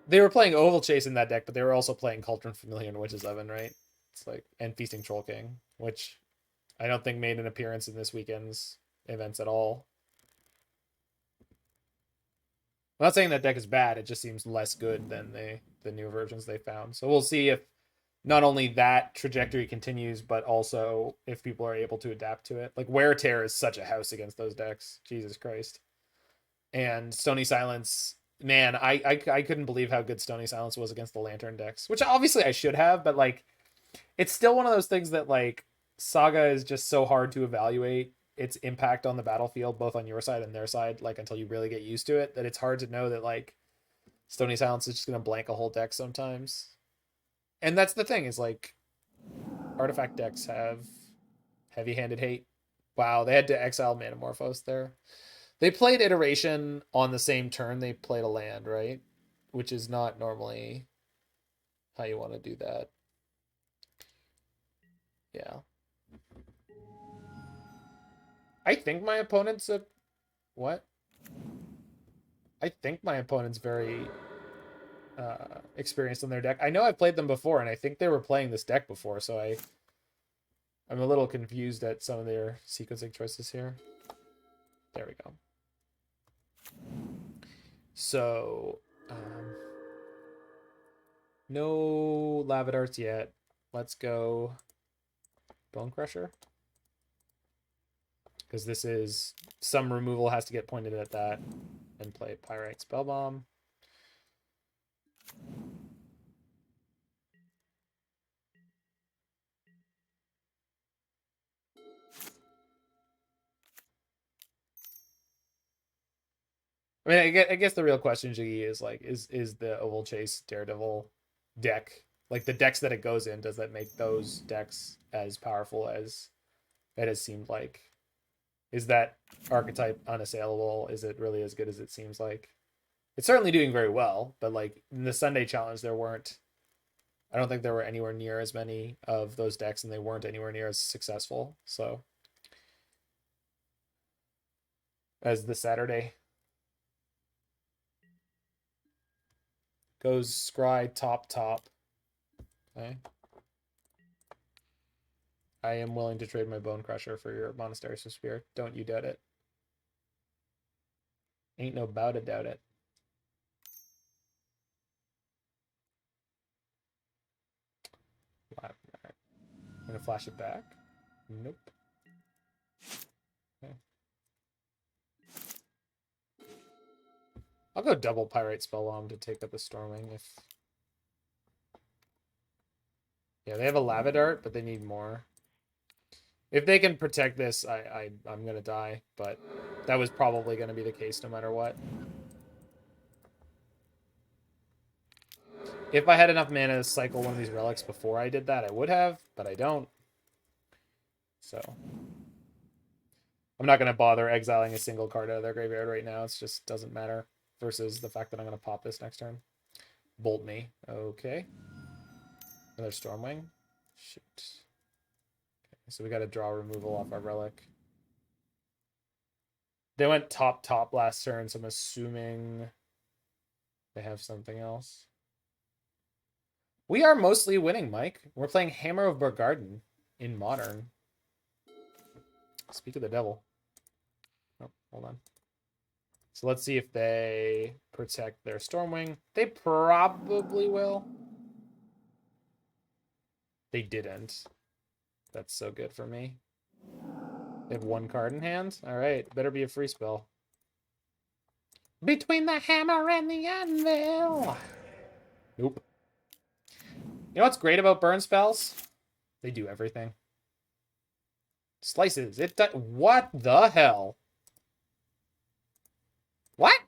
they were playing Oval Chase in that deck, but they were also playing Cauldron Familiar and Witch's Oven, right? It's like and Feasting Troll King, which I don't think made an appearance in this weekend's events at all. I'm not saying that deck is bad, it just seems less good than the new versions they found. So we'll see if not only that trajectory continues, but also if people are able to adapt to it. Like Wear Tear is such a house against those decks. Jesus Christ. And Stony Silence, man, I couldn't believe how good Stony Silence was against the Lantern decks, which obviously I should have, but like it's still one of those things that like Saga is just so hard to evaluate its impact on the battlefield, both on your side and their side, like until you really get used to it, that it's hard to know that like Stony Silence is just going to blank a whole deck sometimes. And that's the thing is like artifact decks have heavy-handed hate. Wow, they had to exile Manamorphose there. They played Iteration on the same turn they played a land, right? Which is not normally how you want to do that. Yeah. I think my opponent's a... What? I think my opponent's very experienced in their deck. I know I've played them before, and I think they were playing this deck before, so I'm a little confused at some of their sequencing choices here. There we go. So, no Lavadarts yet. Let's go Bonecrusher. Because this is... Some removal has to get pointed at that. And play Pyrite Spellbomb. I mean, I guess the real question, Jiggy, is like, is the Oval Chase Daredevil deck, like the decks that it goes in, does that make those decks as powerful as it has seemed like? Is that archetype unassailable? Is it really as good as it seems like? It's certainly doing very well, but like in the Sunday Challenge, I don't think there were anywhere near as many of those decks, and they weren't anywhere near as successful. So, as the Saturday goes, Scry top. Okay. I am willing to trade my Bonecrusher for your Monasteries of Spirit. Don't you doubt it. Ain't no bout to doubt it. I'm gonna flash it back. Nope. Okay. I'll go double Pyrite Spellbomb to take up a Storming if... Yeah, they have a Lavadart, but they need more. If they can protect this, I'm gonna die, but that was probably gonna be the case no matter what. If I had enough mana to cycle one of these relics before I did that, I would have, but I don't. So I'm not gonna bother exiling a single card out of their graveyard right now. It just doesn't matter. Versus the fact that I'm gonna pop this next turn. Bolt me. Okay. Another Stormwing. Shoot. Okay, so we got to draw removal off our relic. They went top last turn, so I'm assuming they have something else. We are mostly winning, Mike. We're playing Hammer of Bogardan in Modern. Speak of the devil. Oh, hold on. So let's see if they protect their Stormwing. They probably will. They didn't. That's so good for me. They have 1 card in hand. All right, better be a free spell. Between the hammer and the anvil. Nope. You know what's great about burn spells? They do everything. Slices. It does. What the hell? What?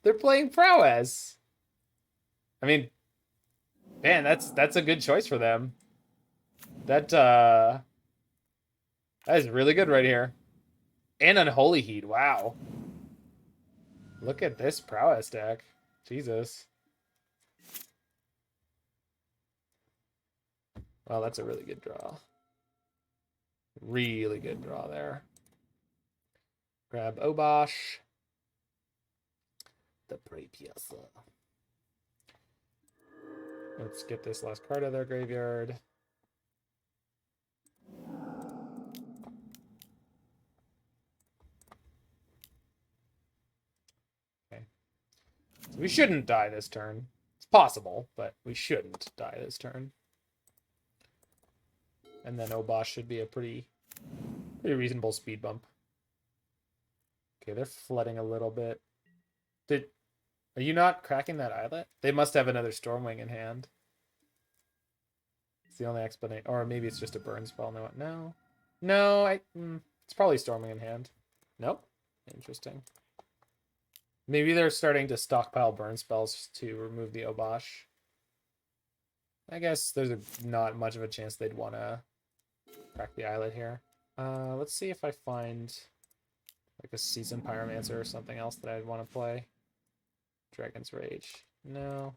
They're playing prowess. I mean, man, that's a good choice for them. That is really good right here. And Unholy Heat. Wow. Look at this prowess deck. Jesus. Well, that's a really good draw. Really good draw there. Grab Obosh. The Preypiercer. Let's get this last card out of their graveyard. Okay. So we shouldn't die this turn. It's possible, but we shouldn't die this turn. And then Obosh should be a pretty reasonable speed bump. Okay, they're flooding a little bit. Are you not cracking that eyelet? They must have another Stormwing in hand. It's the only explanation. Or maybe it's just a burn spell. No, it's probably Stormwing in hand. Nope. Interesting. Maybe they're starting to stockpile burn spells to remove the Obosh. I guess there's not much of a chance they'd want to crack the eyelet here. Let's see if I find like a Seasoned Pyromancer or something else that I'd want to play. Dragon's Rage. No.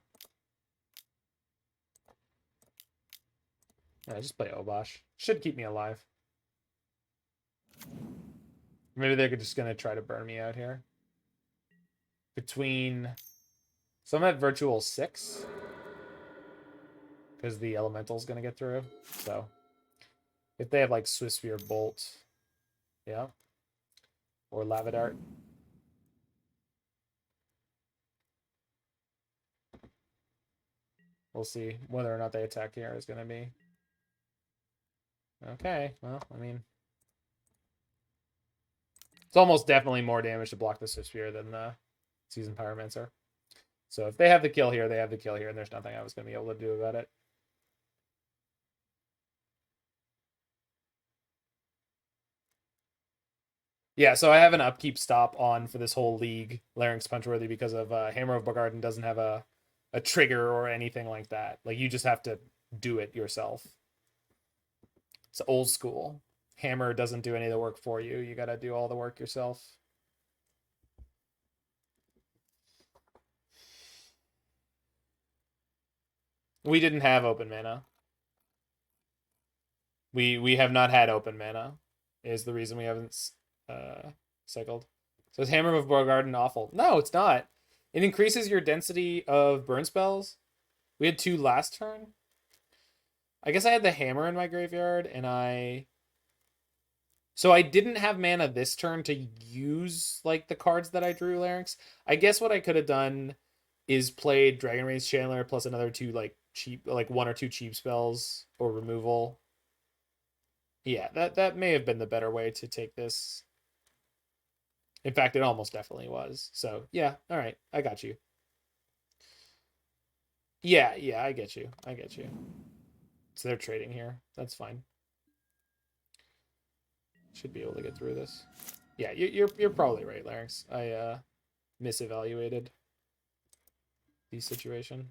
Yeah, just play Obosh. Should keep me alive. Maybe they're just going to try to burn me out here. So I'm at Virtual 6. Because the Elemental's going to get through. So if they have like Swift Spear Bolt. Yeah. Or Lava Dart. We'll see whether or not they attack here is going to be. Okay, well, I mean, it's almost definitely more damage to block the Swift Spear than the Seasoned Pyromancer. So if they have the kill here, they have the kill here, and there's nothing I was going to be able to do about it. Yeah, so I have an upkeep stop on for this whole league, Larynx Punchworthy, because of Hammer of Bogardan doesn't have a trigger or anything like that. Like, you just have to do it yourself. It's old school. Hammer doesn't do any of the work for you. You gotta do all the work yourself. We didn't have open mana. We have not had open mana, is the reason we haven't cycled. So is Hammer of Bogardan awful? No, it's not. It increases your density of burn spells. We had 2 last turn. I guess I had the hammer in my graveyard, and so I didn't have mana this turn to use like the cards that I drew, Larynx. I guess what I could have done is played Dragon Rage Chandler plus another 2 like cheap, like 1 or 2 cheap spells or removal. Yeah, that may have been the better way to take this. In fact, it almost definitely was. So yeah, all right, I got you. Yeah, I get you. So they're trading here. That's fine. Should be able to get through this. Yeah, you're probably right, Larynx. I misevaluated the situation.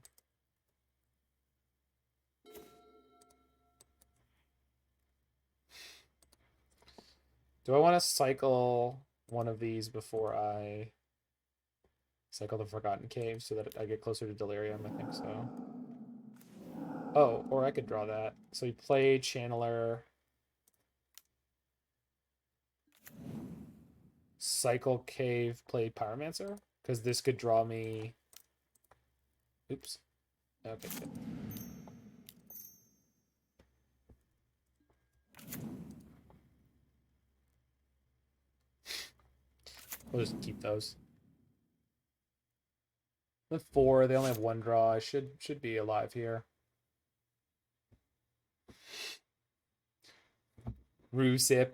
Do I want to cycle one of these before I cycle the Forgotten Cave so that I get closer to Delirium? I think so. Oh, or I could draw that. So you play Channeler, cycle Cave, play Pyromancer, because this could draw me. Oops. Okay, good. We'll just keep those. With 4, they only have 1 draw. I should be alive here. Rusip.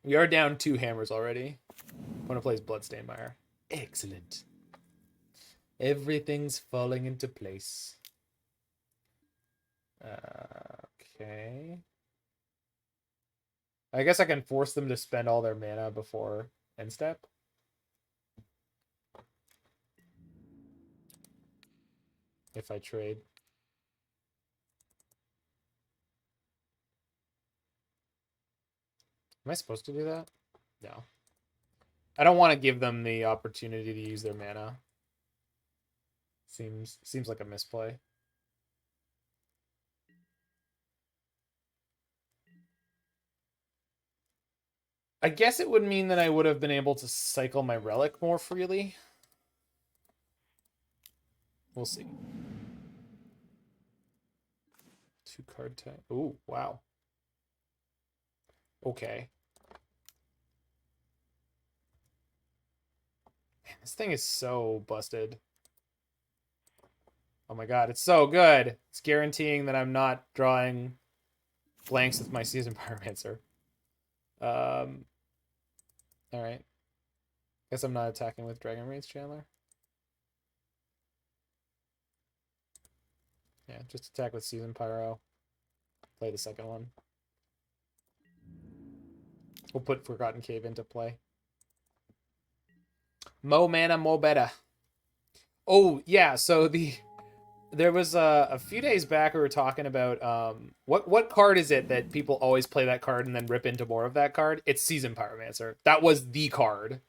We are down 2 hammers already. Opponent plays Bloodstained Mire. Excellent. Everything's falling into place. Okay. I guess I can force them to spend all their mana before end step. If I trade. Am I supposed to do that? No. I don't want to give them the opportunity to use their mana. Seems like a misplay. I guess it would mean that I would have been able to cycle my relic more freely. We'll see. 2 card type. Ooh, wow. Okay. Man, this thing is so busted. Oh my god, it's so good. It's guaranteeing that I'm not drawing blanks with my Seasoned Pyromancer. Alright. Guess I'm not attacking with Dragon Rage Chandler. Yeah, just attack with Seasoned Pyro. Play the second one. We'll put Forgotten Cave into play. Mo mana, mo better. Oh, yeah, so there was a few days back we were talking about what card is it that people always play that card and then rip into more of that card? It's Seasoned Pyromancer. That was the card.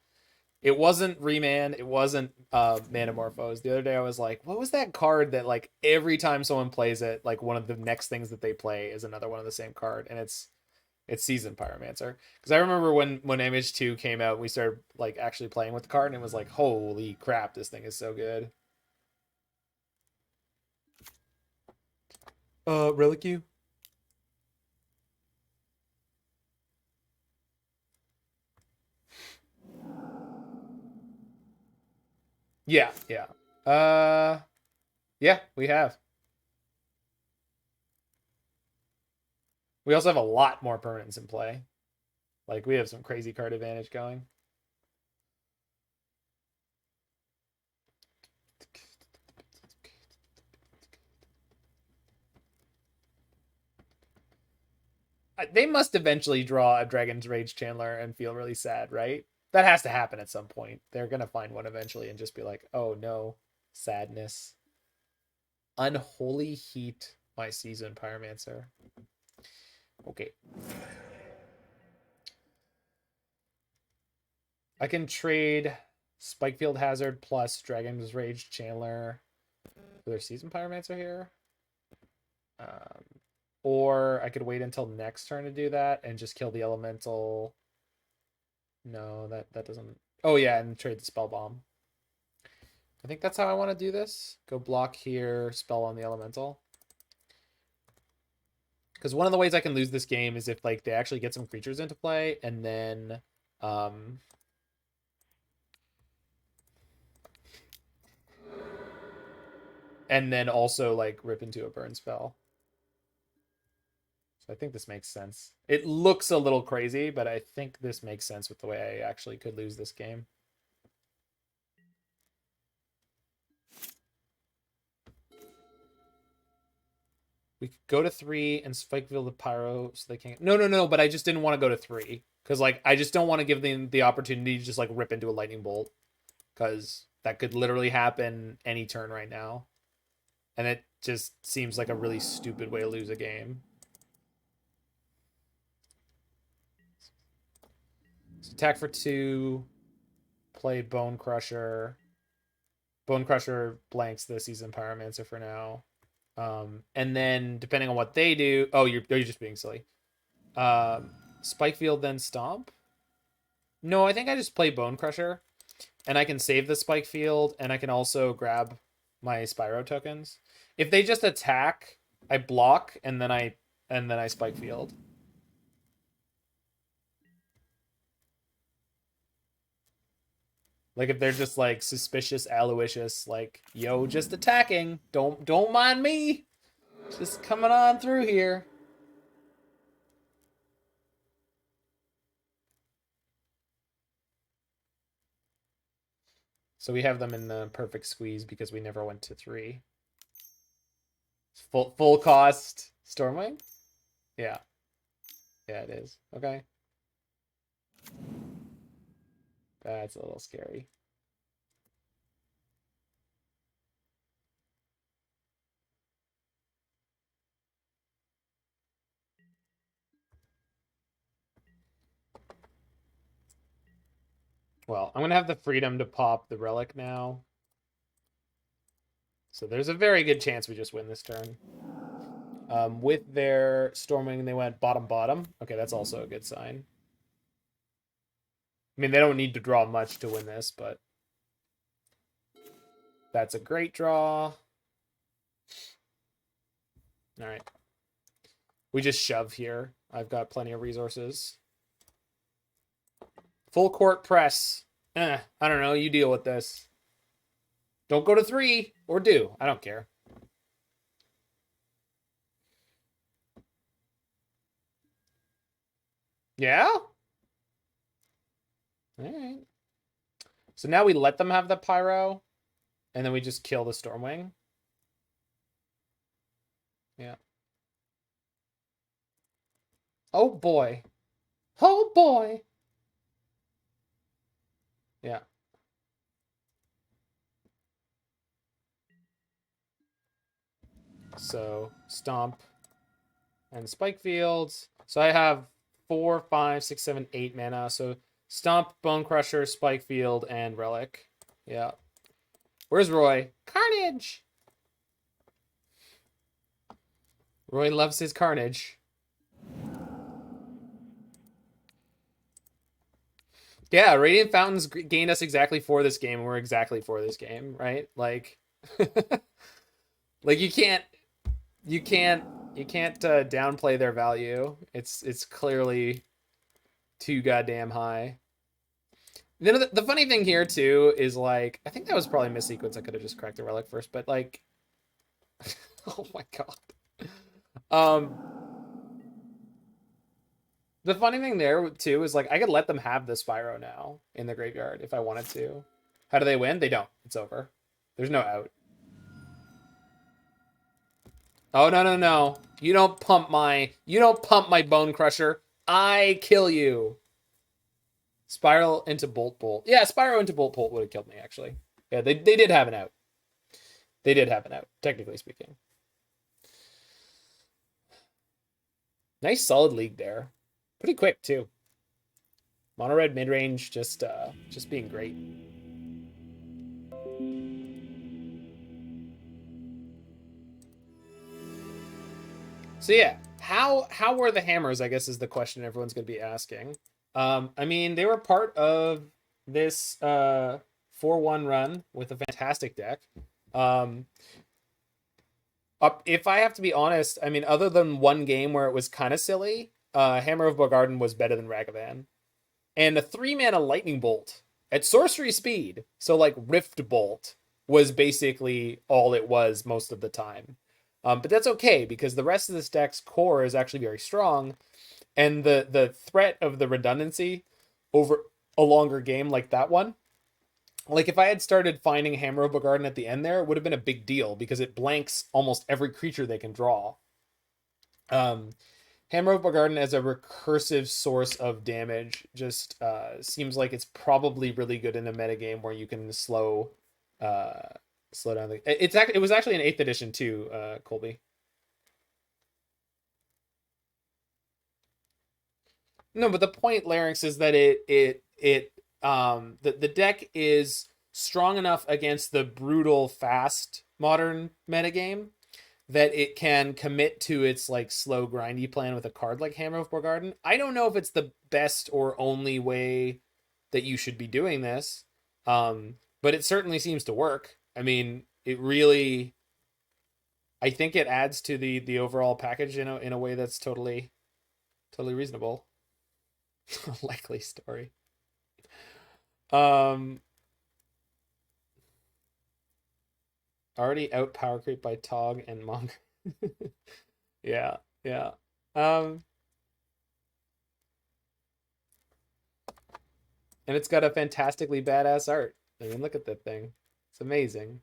It wasn't Remand. It wasn't Manamorphose. The other day I was like, what was that card that like every time someone plays it, like one of the next things that they play is another one of the same card, and it's Seasoned Pyromancer. Because I remember when Image 2 came out, we started like actually playing with the card, and it was like, holy crap, this thing is so good. Reliquew? Yeah. Yeah, we have. We also have a lot more permanents in play. Like, we have some crazy card advantage going. They must eventually draw a Dragon's Rage Chandler and feel really sad, right? That has to happen at some point. They're going to find one eventually and just be like, oh no, sadness. Unholy Heat, my Seasoned Pyromancer. Okay. I can trade Spikefield Hazard plus Dragon's Rage Chandler for their Seasoned Pyromancer here. Or I could wait until next turn to do that and just kill the elemental. No, that doesn't. Oh yeah, and trade the Spellbomb. I think that's how I want to do this. Go block here, spell on the elemental. Because one of the ways I can lose this game is if like they actually get some creatures into play and then also like rip into a burn spell. So I think this makes sense. It looks a little crazy, but I think this makes sense with the way I actually could lose this game. We could go to 3 and Spikefield the Pyro so they can't. No, but I just didn't want to go to 3. Because like I just don't want to give them the opportunity to just like rip into a lightning bolt. Because that could literally happen any turn right now. And it just seems like a really stupid way to lose a game. So attack for 2. Play Bonecrusher. Bonecrusher blanks the Seasoned Pyromancer for now. And then depending on what they do, oh, you're just being silly. Spikefield then Stomp. No, I think I just play Bonecrusher, and I can save the Spikefield, and I can also grab my Spyro tokens. If they just attack, I block, and then I and then I Spikefield. Like if they're just like suspicious, Aloysius, like, yo, just attacking. Don't mind me. Just coming on through here. So we have them in the perfect squeeze because we never went to 3. Full cost Stormwing? Yeah. Yeah, it is. Okay. That's a little scary. Well, I'm going to have the freedom to pop the relic now. So there's a very good chance we just win this turn. With their Stormwing, they went bottom. Okay, that's also a good sign. I mean, they don't need to draw much to win this, but that's a great draw. All right. We just shove here. I've got plenty of resources. Full court press. I don't know. You deal with this. Don't go to 3, or do. I don't care. Yeah? All right. So now we let them have the Pyro, and then we just kill the Stormwing. Yeah. Oh, boy. Oh, boy. Yeah. So, Stomp and Spikefield. So I have 4, 5, 6, 7, 8 mana. So Stomp, Bonecrusher, Spikefield, and Relic. Yeah. Where's Roy? Carnage! Roy loves his carnage. Yeah, Radiant Fountains gained us exactly for this game, and we're exactly for this game, right? Like, like you can't downplay their value. It's clearly too goddamn high. Then the funny thing here too is like I think that was probably missequence. I could have just cracked the relic first, but like, oh my god. The funny thing there too is like I could let them have the Spyro now in the graveyard if I wanted to. How do they win? They don't. It's over. There's no out. Oh no. You don't pump my Bonecrusher. I kill you. Spiral into Bolt. Yeah, Spyro into Bolt would have killed me, actually. Yeah, they did have an out. They did have an out, technically speaking. Nice solid league there. Pretty quick, too. Mono red midrange just being great. So yeah, how were the hammers, I guess, is the question everyone's going to be asking. I mean, they were part of this 4-1 run with a fantastic deck. If I have to be honest, I mean, other than one game where it was kind of silly, Hammer of Bogardan was better than Ragavan. And a 3-mana Lightning Bolt at sorcery speed, so like Rift Bolt, was basically all it was most of the time. But that's okay, because the rest of this deck's core is actually very strong, and the threat of the redundancy over a longer game like that one, like if I had started finding Hammer of Bogardan at the end there, it would have been a big deal, because it blanks almost every creature they can draw. Hammer of Bogardan as a recursive source of damage just seems like it's probably really good in a metagame where you can slow down the... It was actually an 8th edition too, Colby. No, but the point, Larynx, is that the deck is strong enough against the brutal fast modern metagame that it can commit to its like slow grindy plan with a card like Hammer of Bogardan. I don't know if it's the best or only way that you should be doing this, but it certainly seems to work. I mean, it really I think it adds to the overall package in a way that's totally reasonable. Likely story. Already out power creep by Tog and Monk. Yeah, yeah. And it's got a fantastically badass art. I mean, look at that thing. It's amazing.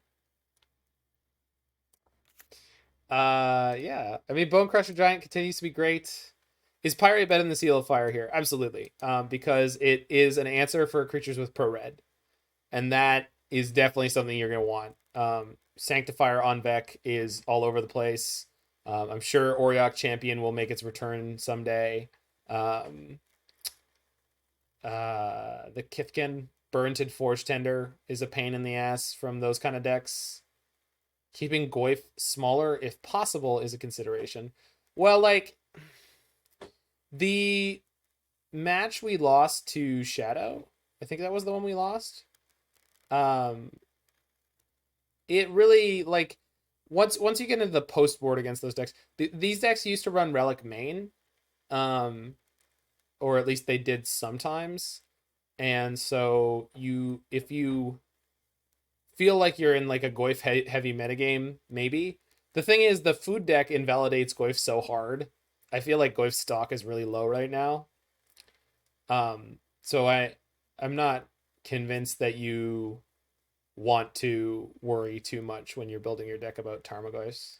Yeah. I mean, Bonecrusher Giant continues to be great. Is Pyrite better than the Seal of Fire here? Absolutely. Because it is an answer for creatures with pro red. And that is definitely something you're going to want. Sanctifier on Vec is all over the place. I'm sure Oriok Champion will make its return someday. The Kithkin Burrented Forge Tender is a pain in the ass from those kind of decks. Keeping Goyf smaller, if possible, is a consideration. Well, like, the match we lost to Shadow, I think that was the one we lost. It really, like, once you get into the post board against those decks, these decks used to run Relic main, or at least they did sometimes. And so if you feel like you're in like a Goyf heavy metagame, maybe. The thing is, the food deck invalidates Goyf so hard. I feel like Goyf's stock is really low right now. So I'm not convinced that you want to worry too much when you're building your deck about Tarmogoyfs.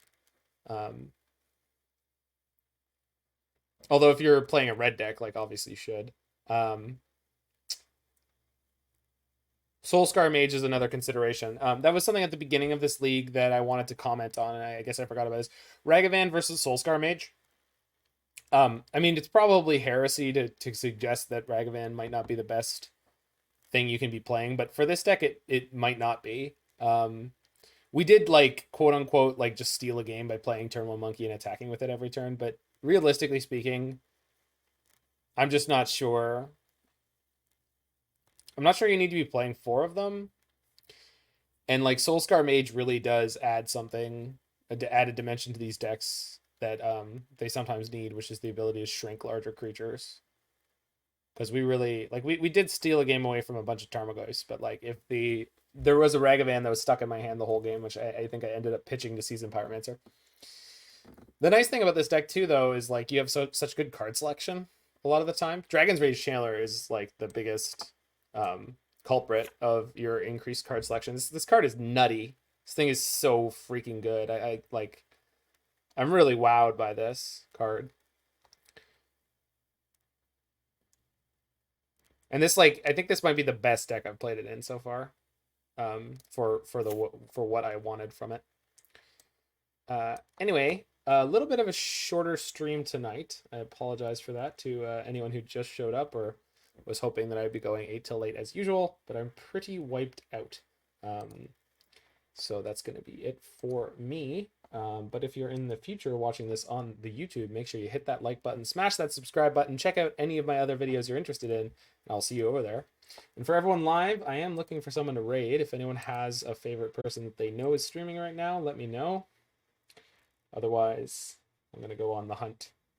Although if you're playing a red deck, like obviously you should. Soulscar Mage is another consideration. That was something at the beginning of this league that I wanted to comment on, and I guess I forgot about this. Ragavan versus Soulscar Mage. I mean, it's probably heresy to suggest that Ragavan might not be the best thing you can be playing, but for this deck, it might not be. We did, like, quote unquote, like, just steal a game by playing Turn 1 Monkey and attacking with it every turn, but realistically speaking, I'm just not sure. I'm not sure you need to be playing 4 of them. And like Soulscar Mage really does add something, add a dimension to these decks that they sometimes need, which is the ability to shrink larger creatures. Because we really, like, we did steal a game away from a bunch of Tarmogoyfs, but like if there was a Ragavan that was stuck in my hand the whole game, which I think I ended up pitching to Seasoned Pyromancer. The nice thing about this deck too, though, is like you have such good card selection a lot of the time. Dragon's Rage Channeler is like the biggest culprit of your increased card selection. This card is nutty. This thing is so freaking good. I'm really wowed by this card. And this, like, I think this might be the best deck I've played it in so far. For what I wanted from it. Anyway, a little bit of a shorter stream tonight. I apologize for that to anyone who just showed up or was hoping that I'd be going 8 till late as usual, but I'm pretty wiped out. So that's going to be it for me. But if you're in the future watching this on the YouTube, make sure you hit that like button, smash that subscribe button, check out any of my other videos you're interested in, and I'll see you over there. And for everyone live, I am looking for someone to raid. If anyone has a favorite person that they know is streaming right now, let me know. Otherwise, I'm going to go on the hunt.